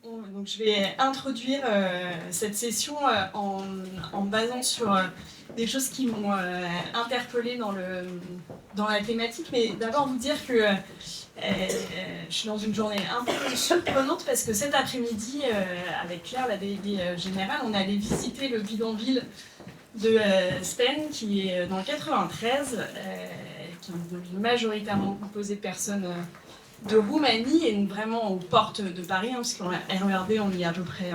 Donc je vais introduire cette session en me basant sur des choses qui m'ont interpellée dans la thématique, mais d'abord vous dire que je suis dans une journée un peu surprenante parce que cet après-midi, avec Claire, la déléguée générale, on allait visiter le bidonville de Sten, qui est dans le 93, qui est une ville majoritairement composée de personnes de Roumanie, et vraiment aux portes de Paris, parce qu'en RERD, on y est à peu près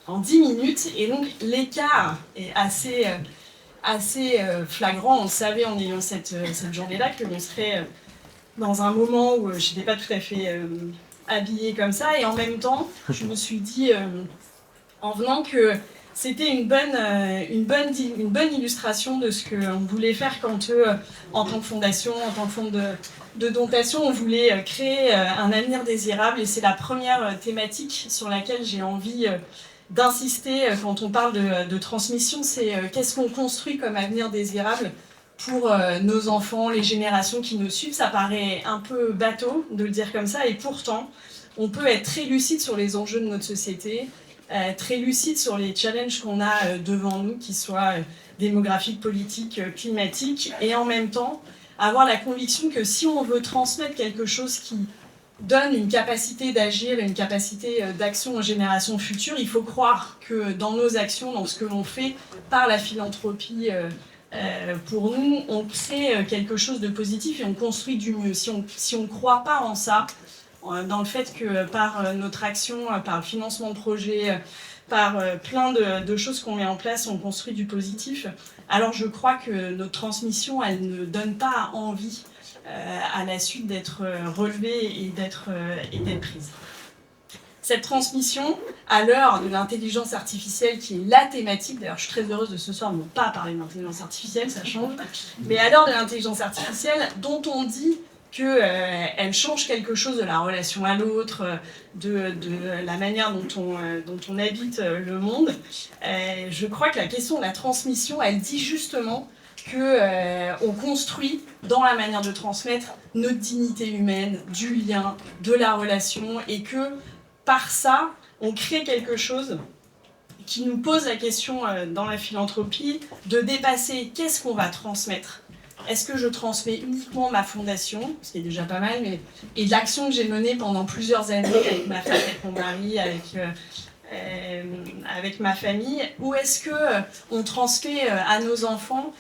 en 10 minutes, et donc l'écart est assez flagrant. On savait en ayant cette journée-là que l'on serait dans un moment où je n'étais pas tout à fait habillée comme ça, et en même temps, je me suis dit, en venant, que c'était une bonne illustration de ce qu'on voulait faire quand, en tant que fondation, en tant que fonds de dotation, on voulait créer un avenir désirable, et c'est la première thématique sur laquelle j'ai envie d'insister quand on parle de transmission, c'est qu'est-ce qu'on construit comme avenir désirable pour nos enfants, les générations qui nous suivent. Ça paraît un peu bateau de le dire comme ça, et pourtant, on peut être très lucide sur les enjeux de notre société, très lucide sur les challenges qu'on a devant nous, qu'ils soient démographiques, politiques, climatiques, et en même temps avoir la conviction que si on veut transmettre quelque chose qui donne une capacité d'agir et une capacité d'action aux générations futures, il faut croire que dans nos actions, dans ce que l'on fait par la philanthropie, pour nous, on crée quelque chose de positif et on construit du mieux. Si on ne croit pas en ça, dans le fait que par notre action, par le financement de projets, par plein de choses qu'on met en place, on construit du positif, alors je crois que notre transmission, elle ne donne pas envie à la suite d'être relevée et d'être prise. Cette transmission, à l'heure de l'intelligence artificielle, qui est la thématique, d'ailleurs je suis très heureuse de ce soir de ne pas parler d'intelligence artificielle, ça change, mais à l'heure de l'intelligence artificielle, dont on dit qu'elle change quelque chose de la relation à l'autre, de la manière dont on habite le monde, je crois que la question de la transmission, elle dit justement qu'on construit dans la manière de transmettre notre dignité humaine, du lien, de la relation, et que par ça, on crée quelque chose qui nous pose la question dans la philanthropie de dépasser qu'est-ce qu'on va transmettre. Est-ce que je transmets uniquement ma fondation, ce qui est déjà pas mal, et l'action que j'ai menée pendant plusieurs années avec ma femme, avec mon mari, avec ma famille, ou est-ce qu'on transmet à nos enfants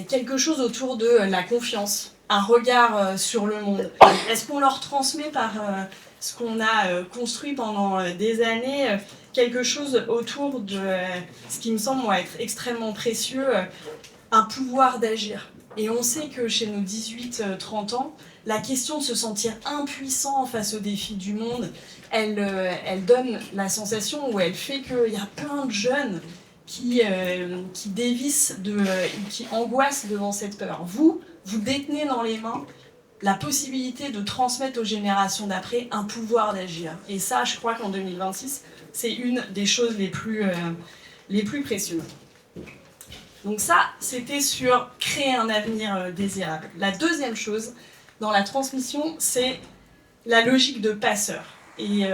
quelque chose autour de la confiance, un regard sur le monde? Est-ce qu'on leur transmet par ce qu'on a construit pendant des années, quelque chose autour de ce qui me semble moi, être extrêmement précieux, un pouvoir d'agir? Et on sait que chez nos 18-30 ans, la question de se sentir impuissant face aux défis du monde, elle donne la sensation, ou elle fait qu'il y a plein de jeunes qui dévissent, qui angoissent devant cette peur. Vous détenez dans les mains la possibilité de transmettre aux générations d'après un pouvoir d'agir. Et ça, je crois qu'en 2026, c'est une des choses les plus précieuses. Donc ça, c'était sur créer un avenir désirable. La deuxième chose dans la transmission, c'est la logique de passeur. Et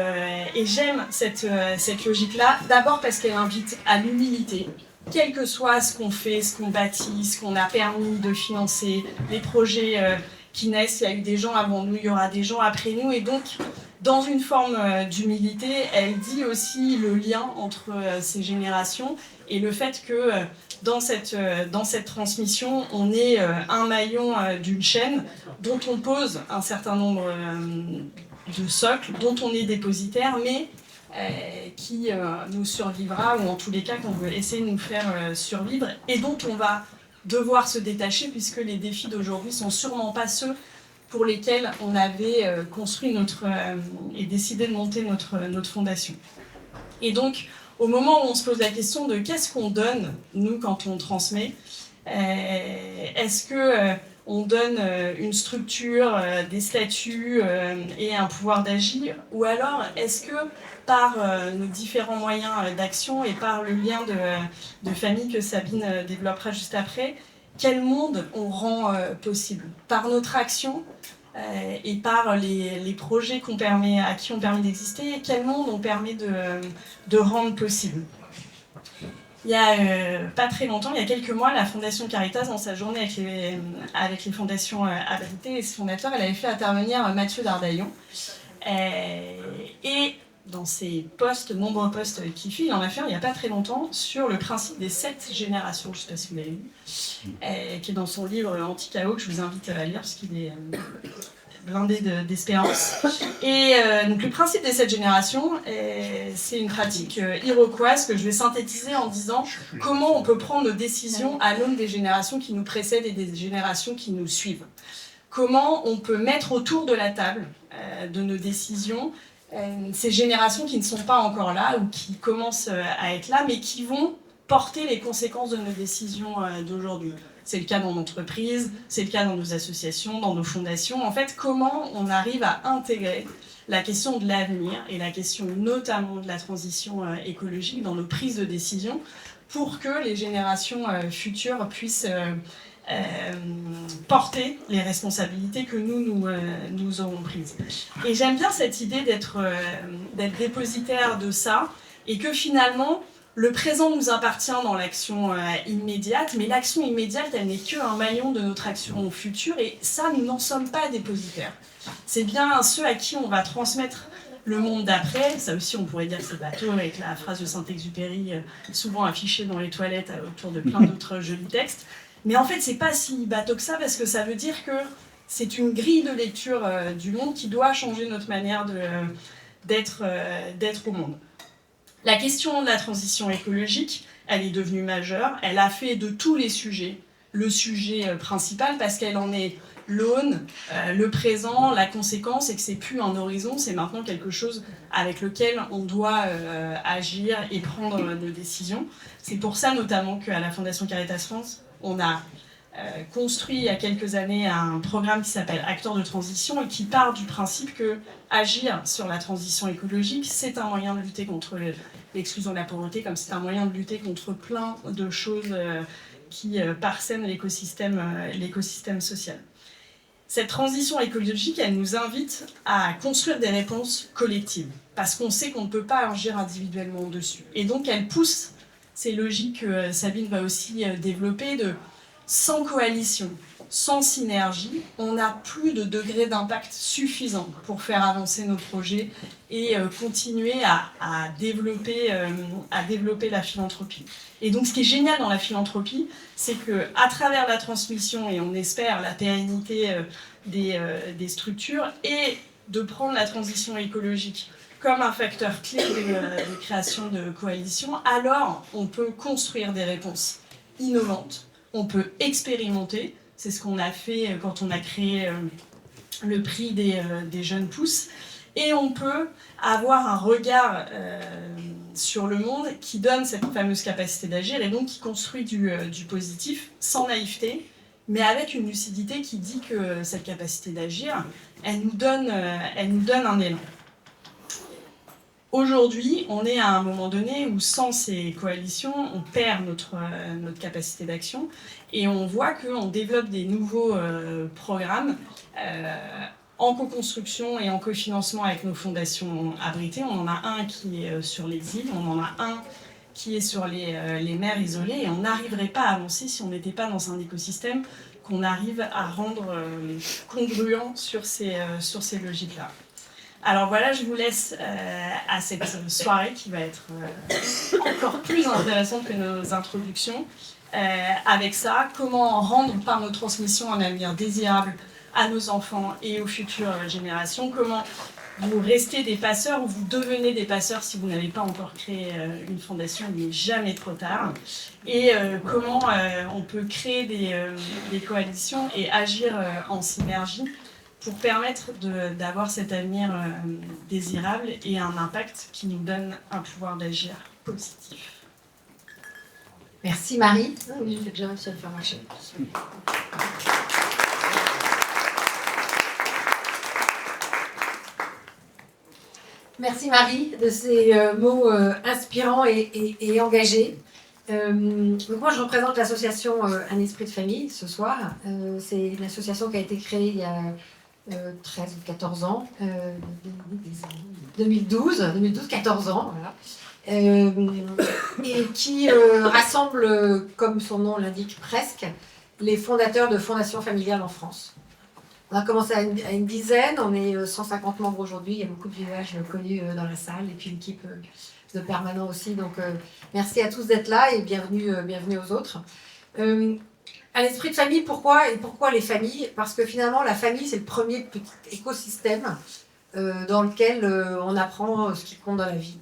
j'aime cette logique-là, d'abord parce qu'elle invite à l'humilité, quel que soit ce qu'on fait, ce qu'on bâtit, ce qu'on a permis de financer, les projets qui naissent, il y a eu des gens avant nous, il y aura des gens après nous, et donc dans une forme d'humilité, elle dit aussi le lien entre ces générations et le fait que dans cette transmission, on est un maillon d'une chaîne dont on pose un certain nombre de socles, dont on est dépositaire, mais qui nous survivra, ou en tous les cas qu'on veut essayer de nous faire survivre, et dont on va devoir se détacher, puisque les défis d'aujourd'hui sont sûrement pas ceux pour lesquels on avait construit et décidé de monter notre fondation. Et donc, au moment où on se pose la question de qu'est-ce qu'on donne, nous, quand on transmet, est-ce qu'on donne une structure, des statuts et un pouvoir d'agir, ou alors est-ce que par nos différents moyens d'action et par le lien de famille que Sabine développera juste après, quel monde on rend possible? Par notre action, et par les projets à qui on permet d'exister, et quel monde on permet de rendre possible. Il y a pas très longtemps, il y a quelques mois, la Fondation Caritas, dans sa journée avec les fondations Abrité et ses fondateurs, elle avait fait intervenir Mathieu Dardaillon. Et dans ses nombreux posts qu'il fait, il en a fait un il n'y a pas très longtemps sur le principe des 7 générations, je ne sais pas si vous l'avez lu, qui est dans son livre Anti-Chaos, que je vous invite à lire parce qu'il est blindé d'espérance. Et donc le principe des 7 générations, c'est une pratique iroquoise que je vais synthétiser en disant comment on peut prendre nos décisions à l'aune des générations qui nous précèdent et des générations qui nous suivent. Comment on peut mettre autour de la table de nos décisions ces générations qui ne sont pas encore là ou qui commencent à être là, mais qui vont porter les conséquences de nos décisions d'aujourd'hui. C'est le cas dans l'entreprise, c'est le cas dans nos associations, dans nos fondations. En fait, comment on arrive à intégrer la question de l'avenir et la question notamment de la transition écologique dans nos prises de décision pour que les générations futures puissent porter les responsabilités que nous aurons prises. Et j'aime bien cette idée d'être dépositaire de ça, et que finalement, le présent nous appartient dans l'action immédiate, mais l'action immédiate, elle n'est qu'un maillon de notre action future, et ça, nous n'en sommes pas dépositaires. C'est bien ceux à qui on va transmettre le monde d'après. Ça aussi, on pourrait dire que c'est bateau, avec la phrase de Saint-Exupéry, souvent affichée dans les toilettes autour de plein d'autres jolis textes. Mais en fait, c'est pas si bateau que ça, parce que ça veut dire que c'est une grille de lecture du monde qui doit changer notre manière d'être au monde. La question de la transition écologique, elle est devenue majeure. Elle a fait de tous les sujets le sujet principal, parce qu'elle en est l'aune, le présent, la conséquence, et que c'est plus un horizon, c'est maintenant quelque chose avec lequel on doit agir et prendre des décisions. C'est pour ça notamment qu'à la Fondation Caritas France, on a construit il y a quelques années un programme qui s'appelle Acteurs de transition et qui part du principe que agir sur la transition écologique, c'est un moyen de lutter contre l'exclusion de la pauvreté, comme c'est un moyen de lutter contre plein de choses qui parsèment l'écosystème social. Cette transition écologique, elle nous invite à construire des réponses collectives, parce qu'on sait qu'on ne peut pas agir individuellement dessus. Et donc elle pousse ces logiques que Sabine va aussi développer, sans coalition, sans synergie, on n'a plus de degré d'impact suffisant pour faire avancer nos projets et continuer à développer la philanthropie. Et donc ce qui est génial dans la philanthropie, c'est qu'à travers la transmission, et on espère la pérennité des structures, et de prendre la transition écologique comme un facteur clé de création de coalitions, alors on peut construire des réponses innovantes, on peut expérimenter. C'est ce qu'on a fait quand on a créé le prix des jeunes pousses. Et on peut avoir un regard sur le monde qui donne cette fameuse capacité d'agir, et donc qui construit du positif, sans naïveté, mais avec une lucidité qui dit que cette capacité d'agir, elle nous donne un élan. Aujourd'hui, on est à un moment donné où sans ces coalitions, on perd notre capacité d'action, et on voit qu'on développe des nouveaux programmes en co-construction et en cofinancement avec nos fondations abritées. On en a un qui est sur les îles, on en a un qui est sur les mers isolées, et on n'arriverait pas à avancer si on n'était pas dans un écosystème qu'on arrive à rendre congruent sur ces logiques-là. Alors voilà, je vous laisse à cette soirée qui va être encore plus intéressante que nos introductions. Avec ça, comment rendre par nos transmissions un avenir désirable à nos enfants et aux futures générations, comment vous restez des passeurs ou vous devenez des passeurs si vous n'avez pas encore créé une fondation, il n'est jamais trop tard, et comment on peut créer des coalitions et agir en synergie pour permettre d'avoir cet avenir désirable et un impact qui nous donne un pouvoir d'agir positif. Merci Marie. Oui, j'ai déjà réussi à le faire marcher. Merci Marie de ces mots inspirants et engagés. Donc moi je représente l'association Un Esprit de Famille ce soir. C'est une association qui a été créée il y a 13 ou 14 ans, 2012, 14 ans, voilà. Et qui rassemble, comme son nom l'indique presque, les fondateurs de fondations familiales en France. On a commencé à une dizaine, on est 150 membres aujourd'hui, il y a beaucoup de visages connus dans la salle, et puis l'équipe de permanents aussi. Donc merci à tous d'être là et bienvenue aux autres. Un esprit de famille, pourquoi les familles? Parce que finalement, la famille, c'est le premier petit écosystème dans lequel on apprend ce qui compte dans la vie.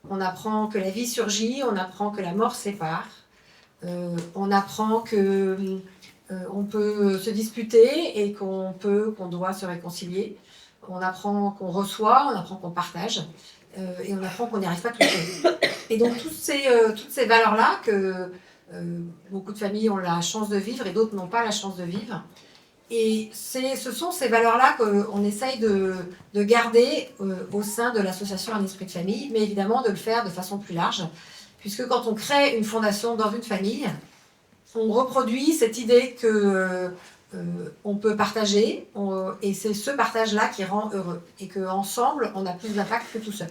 On apprend que la vie surgit, on apprend que la mort sépare, on apprend que on peut se disputer et qu'on doit se réconcilier. On apprend qu'on reçoit, on apprend qu'on partage et on apprend qu'on n'y arrive pas tout seul. Et donc toutes ces valeurs-là que beaucoup de familles ont la chance de vivre et d'autres n'ont pas la chance de vivre. Et ce sont ces valeurs-là qu'on essaye de garder au sein de l'association Un Esprit de Famille, mais évidemment de le faire de façon plus large, puisque quand on crée une fondation dans une famille, on reproduit cette idée que on peut partager, et c'est ce partage-là qui rend heureux, et qu'ensemble, on a plus d'impact que tout seul.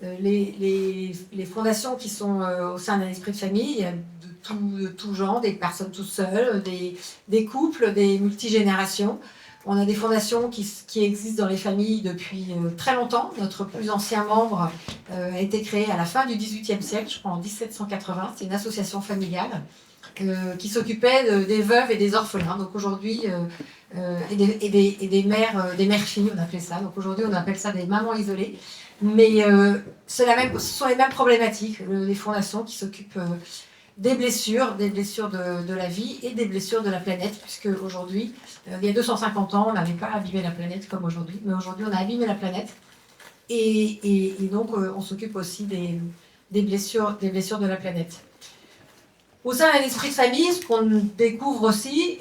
Les fondations qui sont au sein d'un esprit de famille, il y a de tout genre, des personnes toutes seules, des couples, des multigénérations. On a des fondations qui existent dans les familles depuis très longtemps. Notre plus ancien membre a été créé à la fin du XVIIIe siècle, je crois en 1780. C'est une association familiale qui s'occupait des veuves et des orphelins. Donc aujourd'hui, et des mères-filles, on appelait ça. Donc aujourd'hui, on appelle ça des mamans isolées. Mais ce sont les mêmes problématiques, les fondations qui s'occupent des blessures de la vie et des blessures de la planète, puisque aujourd'hui, il y a 250 ans, on n'avait pas abîmé la planète comme aujourd'hui, mais aujourd'hui, on a abîmé la planète. Et donc, on s'occupe aussi des blessures de la planète. Au sein d'un esprit de famille, ce qu'on découvre aussi,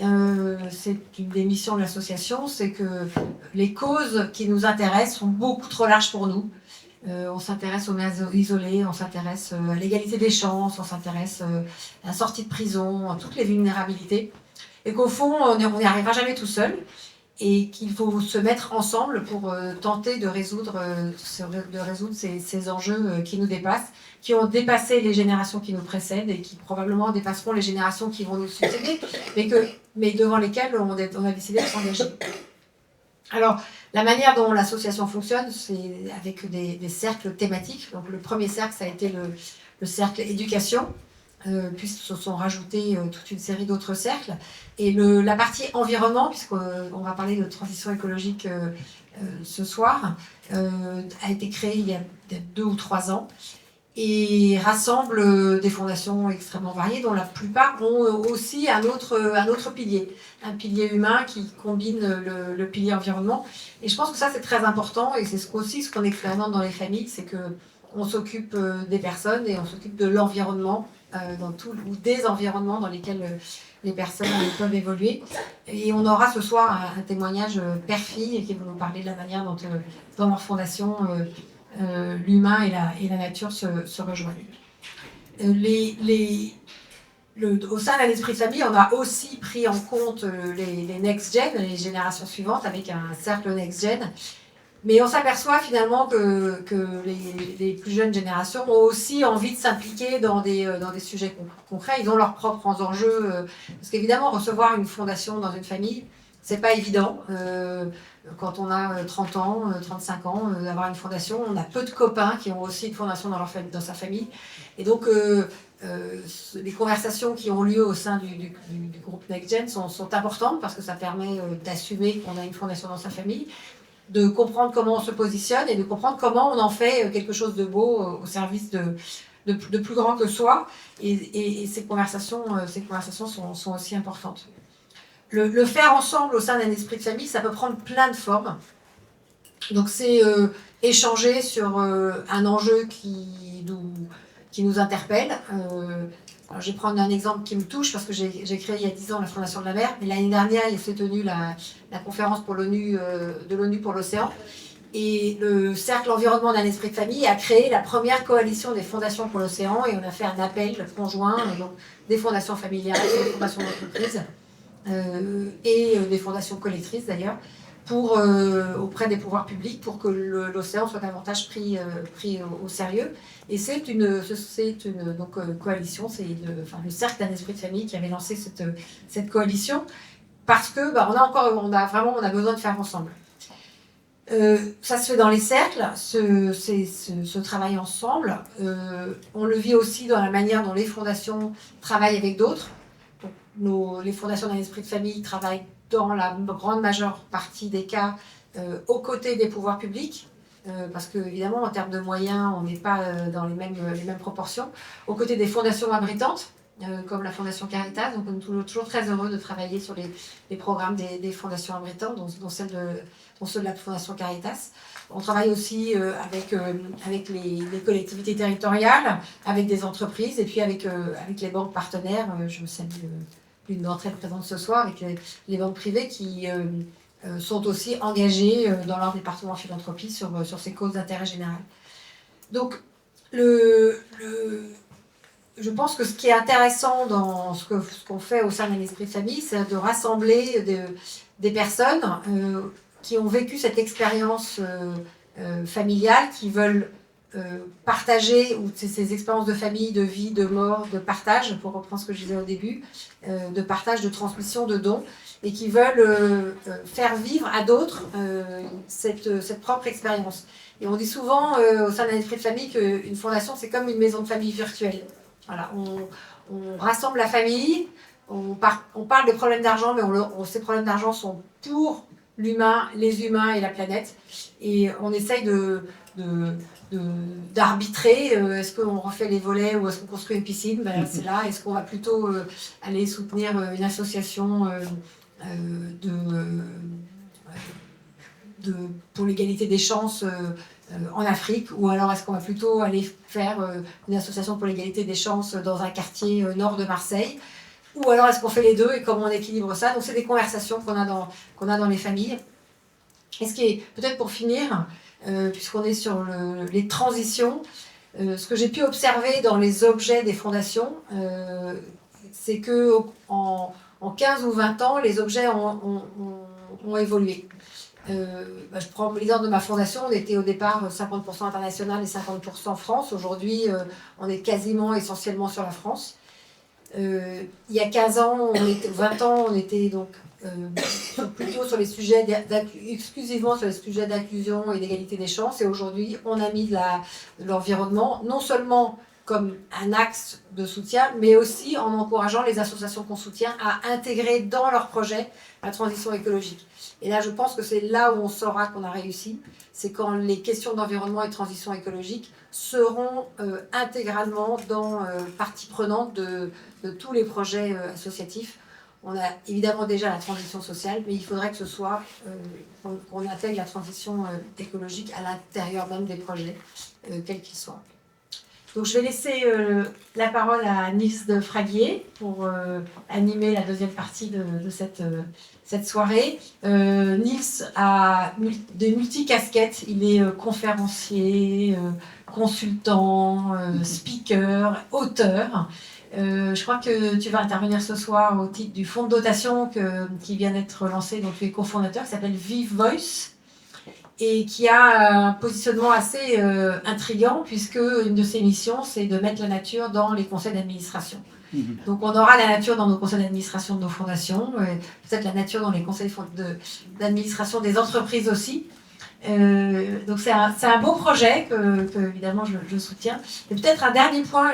c'est une des missions de l'association, c'est que les causes qui nous intéressent sont beaucoup trop larges pour nous. On s'intéresse aux mères isolées, on s'intéresse à l'égalité des chances, on s'intéresse à la sortie de prison, à toutes les vulnérabilités. Et qu'au fond, on n'y arrivera jamais tout seul. Et qu'il faut se mettre ensemble pour tenter de résoudre ces enjeux qui nous dépassent, qui ont dépassé les générations qui nous précèdent et qui probablement dépasseront les générations qui vont nous succéder, mais devant lesquelles on a décidé de s'engager. Alors, la manière dont l'association fonctionne, c'est avec des cercles thématiques. Donc, le premier cercle, ça a été le cercle éducation, puis se sont rajoutés toute une série d'autres cercles. Et la partie environnement, puisqu'on va parler de transition écologique ce soir, a été créée il y a 2 ou 3 ans et rassemble des fondations extrêmement variées, dont la plupart ont aussi un autre pilier, un pilier humain qui combine le pilier environnement. Et je pense que ça, c'est très important, et c'est aussi ce qu'on expérimente dans les familles, c'est qu'on s'occupe des personnes et on s'occupe de l'environnement, ou des environnements dans lesquels les personnes peuvent évoluer. Et on aura ce soir un témoignage père-fille qui va nous parler de la manière dont dans leur fondation, l'humain et la nature se rejoignent. Au sein d'un esprit de famille, on a aussi pris en compte les next-gen, les générations suivantes, avec un cercle next-gen. Mais on s'aperçoit finalement que les plus jeunes générations ont aussi envie de s'impliquer dans des sujets concrets. Ils ont leurs propres enjeux. Parce qu'évidemment, recevoir une fondation dans une famille, c'est pas évident. Quand on a 30 ans, 35 ans, d'avoir une fondation, on a peu de copains qui ont aussi une fondation dans sa famille. Et donc, les conversations qui ont lieu au sein du groupe NextGen sont importantes parce que ça permet d'assumer qu'on a une fondation dans sa famille, de comprendre comment on se positionne et de comprendre comment on en fait quelque chose de beau au service de plus grand que soi. Et ces conversations sont aussi importantes. Le faire ensemble au sein d'un esprit de famille, ça peut prendre plein de formes. Donc c'est échanger sur un enjeu qui nous interpelle. Alors je vais prendre un exemple qui me touche parce que j'ai créé il y a 10 ans la Fondation de la Mer, mais l'année dernière il s'est tenu la conférence de l'ONU pour l'océan, et le cercle environnement d'un esprit de famille a créé la première coalition des fondations pour l'océan, et on a fait un appel conjoint donc des fondations familiales, des fondations d'entreprise et des fondations collectrices d'ailleurs, auprès des pouvoirs publics pour que l'océan soit davantage pris au sérieux. Et c'est une coalition, c'est le Cercle d'un esprit de famille qui avait lancé cette coalition parce que on a besoin de faire ensemble. Ça se fait dans les cercles, ce travail ensemble. On le vit aussi dans la manière dont les fondations travaillent avec d'autres. Les fondations d'un esprit de famille travaillent dans la grande majeure partie des cas aux côtés des pouvoirs publics, parce qu'évidemment, en termes de moyens, on n'est pas dans les mêmes proportions, aux côtés des fondations abritantes, comme la Fondation Caritas. Donc, on est toujours très heureux de travailler sur les programmes des fondations abritantes, dont ceux de la Fondation Caritas. On travaille aussi avec les collectivités territoriales, avec des entreprises, et puis avec les banques partenaires. Je me salue l'une d'entre elles présente ce soir, avec les banques privées qui sont aussi engagées dans leur département philanthropie sur ces causes d'intérêt général. Donc, je pense que ce qui est intéressant dans ce qu'on fait au sein d'un esprit de famille, c'est de rassembler des personnes qui ont vécu cette expérience familiale, qui veulent partager ces expériences de famille, de vie, de mort, de partage, pour reprendre ce que je disais au début, de partage, de transmission, de dons, et qui veulent faire vivre à d'autres cette propre expérience. Et on dit souvent au sein d'un esprit de famille qu'une fondation, c'est comme une maison de famille virtuelle. Voilà, on rassemble la famille, on parle des problèmes d'argent, mais ces problèmes d'argent sont pour l'humain, les humains et la planète. Et on essaye d'arbitrer, est-ce qu'on refait les volets ou est-ce qu'on construit une piscine, c'est là. Est-ce qu'on va plutôt aller soutenir une association pour l'égalité des chances en Afrique, ou alors est-ce qu'on va plutôt aller faire une association pour l'égalité des chances dans un quartier nord de Marseille, ou alors est-ce qu'on fait les deux et comment on équilibre ça. Donc c'est des conversations qu'on a dans les familles. Et ce qui est, peut-être pour finir, puisqu'on est sur les transitions, ce que j'ai pu observer dans les objets des fondations, c'est que en 15 ou 20 ans, les objets ont évolué. Je prends l'exemple de ma fondation. On était au départ 50% international et 50% France. Aujourd'hui, on est quasiment essentiellement sur la France. Il y a 15 ans, 20 ans, on était donc plutôt sur les sujets exclusivement sur les sujets d'inclusion et d'égalité des chances. Et aujourd'hui, on a mis de l'environnement, non seulement comme un axe de soutien, mais aussi en encourageant les associations qu'on soutient à intégrer dans leurs projets la transition écologique. Et là, je pense que c'est là où on saura qu'on a réussi, c'est quand les questions d'environnement et de transition écologique seront intégralement partie prenante de tous les projets associatifs. On a évidemment déjà la transition sociale, mais il faudrait que ce soit qu'on intègre la transition écologique à l'intérieur même des projets, quels qu'ils soient. Donc je vais laisser la parole à Nils de Fraguier pour animer la deuxième partie de cette soirée. Nils a de multicasquettes. Il est conférencier, consultant, speaker, auteur. Je crois que tu vas intervenir ce soir au titre du fonds de dotation qui vient d'être lancé, dont tu es cofondateur, qui s'appelle Vive Voice, et qui a un positionnement assez intriguant, puisque une de ses missions, c'est de mettre la nature dans les conseils d'administration. Donc on aura la nature dans nos conseils d'administration de nos fondations, peut-être la nature dans les conseils d'administration des entreprises aussi. Donc c'est un beau projet que évidemment je soutiens. Et peut-être un dernier point,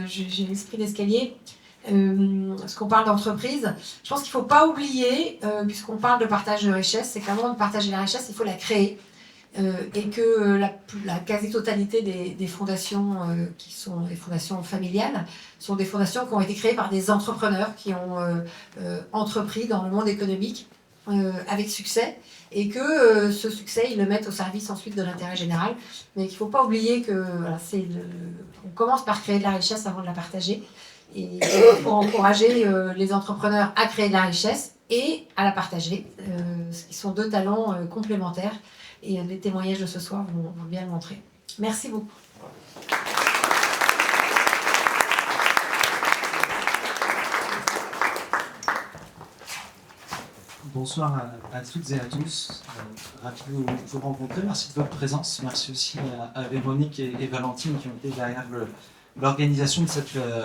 j'ai l'esprit d'escalier, parce qu'on parle d'entreprise, je pense qu'il ne faut pas oublier, puisqu'on parle de partage de richesse, c'est qu'avant de partager la richesse, il faut la créer. Et que la quasi-totalité des fondations qui sont des fondations familiales sont des fondations qui ont été créées par des entrepreneurs qui ont entrepris dans le monde économique avec succès, et que ce succès, ils le mettent au service ensuite de l'intérêt général. Mais qu'il ne faut pas oublier que on commence par créer de la richesse avant de la partager. Et pour encourager les entrepreneurs à créer de la richesse et à la partager, ce qui sont deux talents complémentaires. Et les témoignages de ce soir vont bien le montrer. Merci beaucoup. Bonsoir à toutes et à tous. Ravi de vous rencontrer. Merci de votre présence. Merci aussi à Véronique et Valentine qui ont été derrière l'organisation de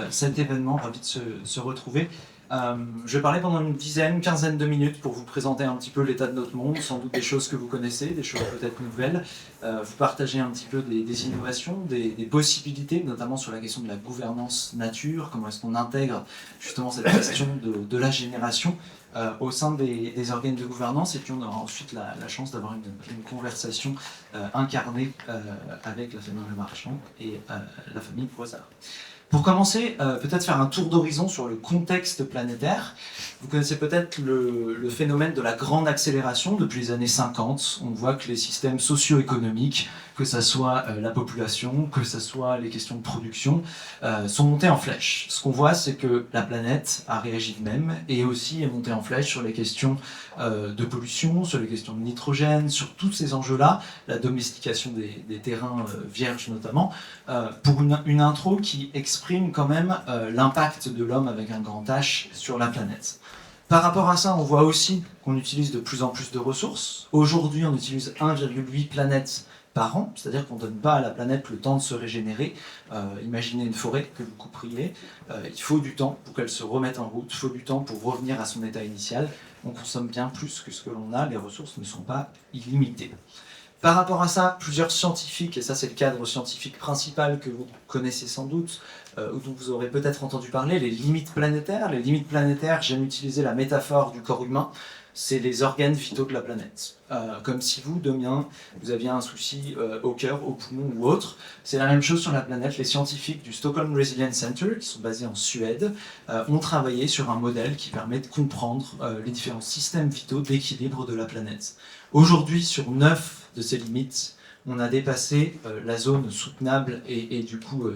cet événement. Ravi de se retrouver. Je vais parler pendant une quinzaine de minutes pour vous présenter un petit peu l'état de notre monde, sans doute des choses que vous connaissez, des choses peut-être nouvelles, vous partager un petit peu des innovations, des possibilités, notamment sur la question de la gouvernance nature, comment est-ce qu'on intègre justement cette question de la génération au sein des organes de gouvernance, et puis on aura ensuite la chance d'avoir une conversation incarnée avec la famille Le Marchand et la famille Boisard. Pour commencer, peut-être faire un tour d'horizon sur le contexte planétaire. Vous connaissez peut-être le phénomène de la grande accélération depuis les années 50. On voit que les systèmes socio-économiques, que ce soit la population, que ce soit les questions de production, sont montés en flèche. Ce qu'on voit, c'est que la planète a réagi de même et aussi est montée en flèche sur les questions de pollution, sur les questions de nitrogène, sur tous ces enjeux-là, la domestication des terrains vierges notamment, pour une intro qui exprime quand même l'impact de l'homme avec un grand H sur la planète. Par rapport à ça, on voit aussi qu'on utilise de plus en plus de ressources. Aujourd'hui, on utilise 1,8 planètes par an, c'est-à-dire qu'on ne donne pas à la planète le temps de se régénérer. Imaginez une forêt que vous couperiez, il faut du temps pour qu'elle se remette en route, il faut du temps pour revenir à son état initial. On consomme bien plus que ce que l'on a, les ressources ne sont pas illimitées. Par rapport à ça, plusieurs scientifiques, et ça c'est le cadre scientifique principal que vous connaissez sans doute, ou dont vous aurez peut-être entendu parler, les limites planétaires. Les limites planétaires, j'aime utiliser la métaphore du corps humain, c'est les organes vitaux de la planète. Comme si vous, demain, vous aviez un souci au cœur, au poumon ou autre. C'est la même chose sur la planète. Les scientifiques du Stockholm Resilience Center, qui sont basés en Suède, ont travaillé sur un modèle qui permet de comprendre les différents systèmes vitaux d'équilibre de la planète. Aujourd'hui, sur 9 de ces limites, on a dépassé la zone soutenable et du coup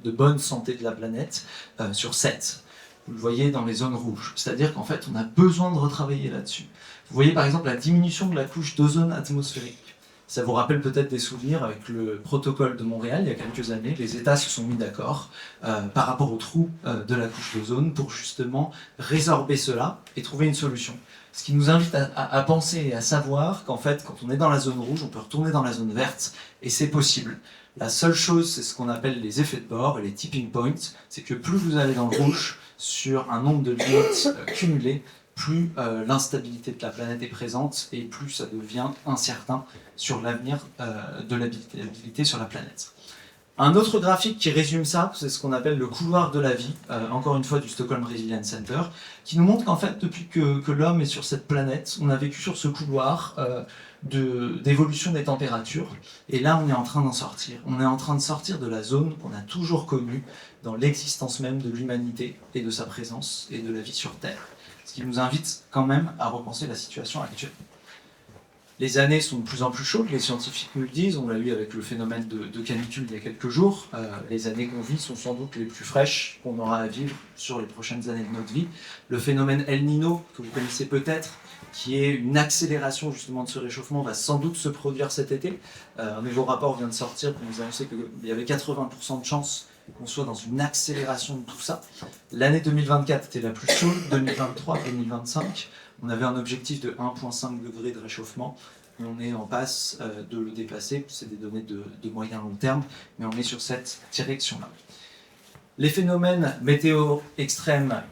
de bonne santé de la planète sur 7. Vous le voyez dans les zones rouges. C'est-à-dire qu'en fait, on a besoin de retravailler là-dessus. Vous voyez par exemple la diminution de la couche d'ozone atmosphérique. Ça vous rappelle peut-être des souvenirs avec le protocole de Montréal il y a quelques années. Les États se sont mis d'accord par rapport au trou de la couche d'ozone pour justement résorber cela et trouver une solution. Ce qui nous invite à penser et à savoir qu'en fait, quand on est dans la zone rouge, on peut retourner dans la zone verte et c'est possible. La seule chose, c'est ce qu'on appelle les effets de bord et les tipping points. C'est que plus vous allez dans le rouge sur un nombre de limites cumulées, plus l'instabilité de la planète est présente et plus ça devient incertain sur l'avenir de l'habitabilité sur la planète. Un autre graphique qui résume ça, c'est ce qu'on appelle le couloir de la vie, encore une fois du Stockholm Resilience Center, qui nous montre qu'en fait, depuis que l'homme est sur cette planète, on a vécu sur ce couloir d'évolution des températures, et là on est en train d'en sortir. On est en train de sortir de la zone qu'on a toujours connue dans l'existence même de l'humanité et de sa présence et de la vie sur Terre. Ce qui nous invite quand même à repenser la situation actuelle. Les années sont de plus en plus chaudes, les scientifiques nous le disent, on l'a vu avec le phénomène de canicule il y a quelques jours. Les années qu'on vit sont sans doute les plus fraîches qu'on aura à vivre sur les prochaines années de notre vie. Le phénomène El Niño, que vous connaissez peut-être, qui est une accélération justement de ce réchauffement, va sans doute se produire cet été. Un nouveau rapport vient de sortir pour nous annoncer qu'il y avait 80% de chances qu'on soit dans une accélération de tout ça. L'année 2024 était la plus chaude, 2023, 2025. On avait un objectif de 1,5 degré de réchauffement. On est en passe de le dépasser. C'est des données de moyen long terme, mais on est sur cette direction-là. Les phénomènes météo extrêmes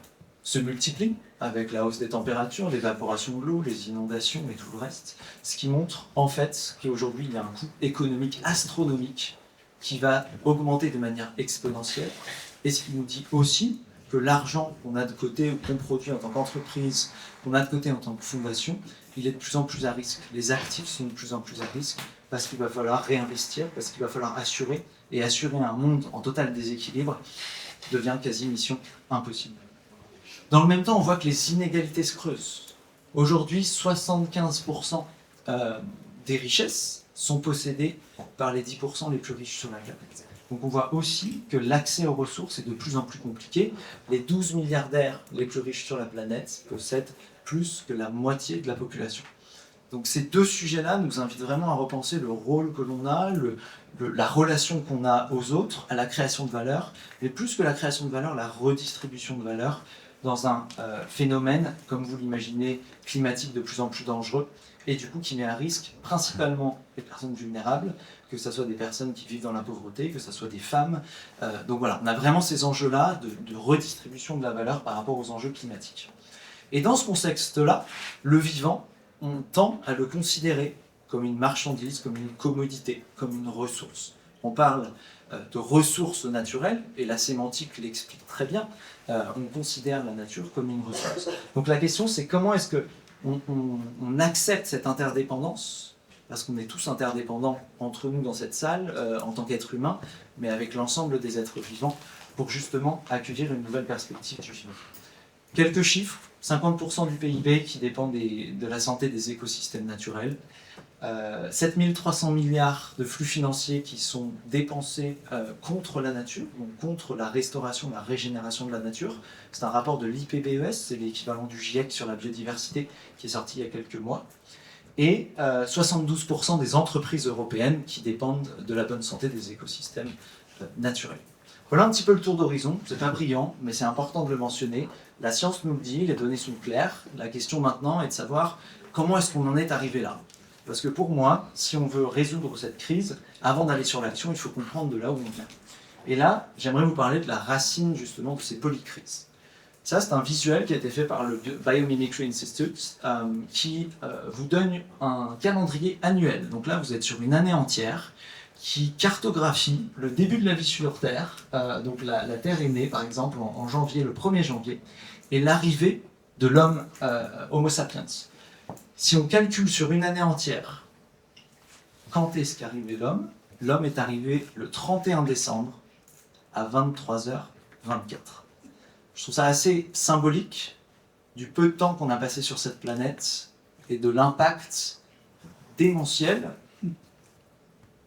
se multiplient avec la hausse des températures, l'évaporation de l'eau, les inondations et tout le reste. Ce qui montre en fait qu'aujourd'hui, il y a un coût économique astronomique qui va augmenter de manière exponentielle. Et ce qui nous dit aussi que l'argent qu'on a de côté ou qu'on produit en tant qu'entreprise, qu'on a de côté en tant que fondation, il est de plus en plus à risque. Les actifs sont de plus en plus à risque parce qu'il va falloir réinvestir, parce qu'il va falloir assurer. Et assurer un monde en total déséquilibre devient quasi mission impossible. Dans le même temps, on voit que les inégalités se creusent. Aujourd'hui, 75% des richesses sont possédées par les 10% les plus riches sur la planète. Donc on voit aussi que l'accès aux ressources est de plus en plus compliqué. Les 12 milliardaires les plus riches sur la planète possèdent plus que la moitié de la population. Donc ces deux sujets-là nous invitent vraiment à repenser le rôle que l'on a, la relation qu'on a aux autres, à la création de valeur, mais plus que la création de valeur, la redistribution de valeur dans un phénomène, comme vous l'imaginez, climatique de plus en plus dangereux, et du coup qui met à risque principalement les personnes vulnérables, que ce soit des personnes qui vivent dans la pauvreté, que ce soit des femmes. Donc voilà, on a vraiment ces enjeux-là de redistribution de la valeur par rapport aux enjeux climatiques. Et dans ce contexte-là, le vivant, on tend à le considérer comme une marchandise, comme une commodité, comme une ressource. On parle de ressources naturelles, et la sémantique l'explique très bien. On considère la nature comme une ressource. Donc la question, c'est comment est-ce qu'on accepte cette interdépendance, parce qu'on est tous interdépendants entre nous dans cette salle, en tant qu'êtres humains, mais avec l'ensemble des êtres vivants, pour justement accueillir une nouvelle perspective du vivant. Quelques chiffres, 50% du PIB qui dépend de la santé des écosystèmes naturels, 7300 milliards de flux financiers qui sont dépensés contre la nature, donc contre la restauration, la régénération de la nature. C'est un rapport de l'IPBES, c'est l'équivalent du GIEC sur la biodiversité qui est sorti il y a quelques mois. Et 72% des entreprises européennes qui dépendent de la bonne santé des écosystèmes naturels. Voilà un petit peu le tour d'horizon, c'est pas brillant, mais c'est important de le mentionner. La science nous le dit, les données sont claires. La question maintenant est de savoir comment est-ce qu'on en est arrivé là. Parce que pour moi, si on veut résoudre cette crise, avant d'aller sur l'action, il faut comprendre de là où on vient. Et là, j'aimerais vous parler de la racine justement de ces polycrises. Ça, c'est un visuel qui a été fait par le Biomimicry Institute qui vous donne un calendrier annuel. Donc là, vous êtes sur une année entière qui cartographie le début de la vie sur Terre. Donc la Terre est née, par exemple, en janvier, le 1er janvier, et l'arrivée de l'homme Homo sapiens. Si on calcule sur une année entière, quand est-ce qu'arrivait l'homme? L'homme est arrivé le 31 décembre à 23h24. Je trouve ça assez symbolique du peu de temps qu'on a passé sur cette planète et de l'impact démentiel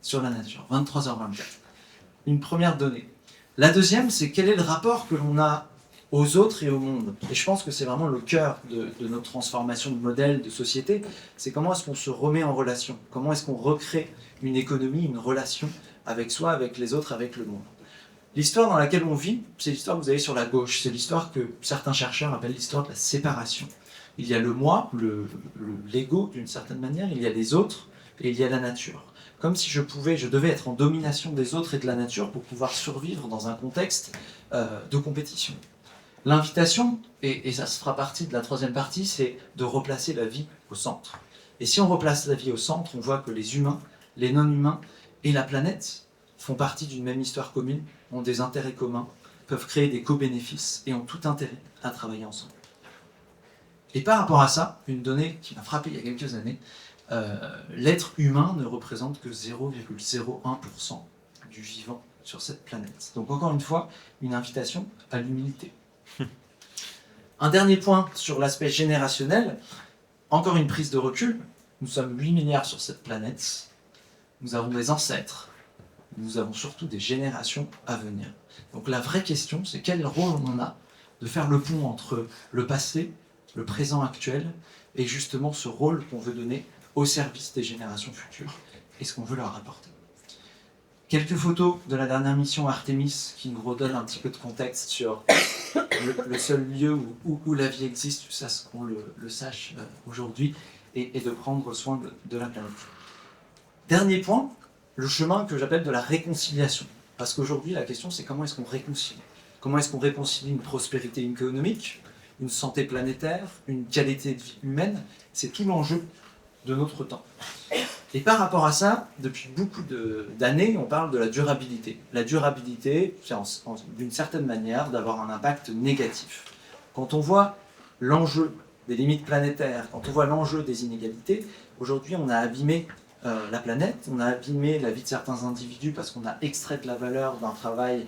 sur la nature. 23h24. Une première donnée. La deuxième, c'est quel est le rapport que l'on a aux autres et au monde. Et je pense que c'est vraiment le cœur de notre transformation de modèle, de société. C'est comment est-ce qu'on se remet en relation. Comment est-ce qu'on recrée une économie, une relation avec soi, avec les autres, avec le monde. L'histoire dans laquelle on vit, c'est l'histoire que vous avez sur la gauche. C'est l'histoire que certains chercheurs appellent l'histoire de la séparation. Il y a le moi, l'ego d'une certaine manière, il y a les autres et il y a la nature. Comme si je devais être en domination des autres et de la nature pour pouvoir survivre dans un contexte de compétition. L'invitation, et ça se fera partie de la troisième partie, c'est de replacer la vie au centre. Et si on replace la vie au centre, on voit que les humains, les non-humains et la planète font partie d'une même histoire commune, ont des intérêts communs, peuvent créer des co-bénéfices et ont tout intérêt à travailler ensemble. Et par rapport à ça, une donnée qui m'a frappé il y a quelques années, l'être humain ne représente que 0,01% du vivant sur cette planète. Donc encore une fois, une invitation à l'humilité. Un dernier point sur l'aspect générationnel, encore une prise de recul. Nous sommes 8 milliards sur cette planète, nous avons des ancêtres, nous avons surtout des générations à venir. Donc la vraie question, c'est quel rôle on a de faire le pont entre le passé, le présent actuel, et justement ce rôle qu'on veut donner au service des générations futures, et ce qu'on veut leur apporter. Quelques photos de la dernière mission Artemis qui nous redonnent un petit peu de contexte sur le seul lieu où la vie existe, ça qu'on le sache aujourd'hui, et de prendre soin de la planète. Dernier point, le chemin que j'appelle de la réconciliation. Parce qu'aujourd'hui, la question, c'est comment est-ce qu'on réconcilie? Comment est-ce qu'on réconcilie une prospérité économique, une santé planétaire, une qualité de vie humaine? C'est tout l'enjeu de notre temps. Et par rapport à ça, depuis beaucoup d'années, on parle de la durabilité. La durabilité, c'est d'une certaine manière d'avoir un impact négatif. Quand on voit l'enjeu des limites planétaires, quand on voit l'enjeu des inégalités, aujourd'hui on a abîmé la planète, on a abîmé la vie de certains individus parce qu'on a extrait de la valeur d'un travail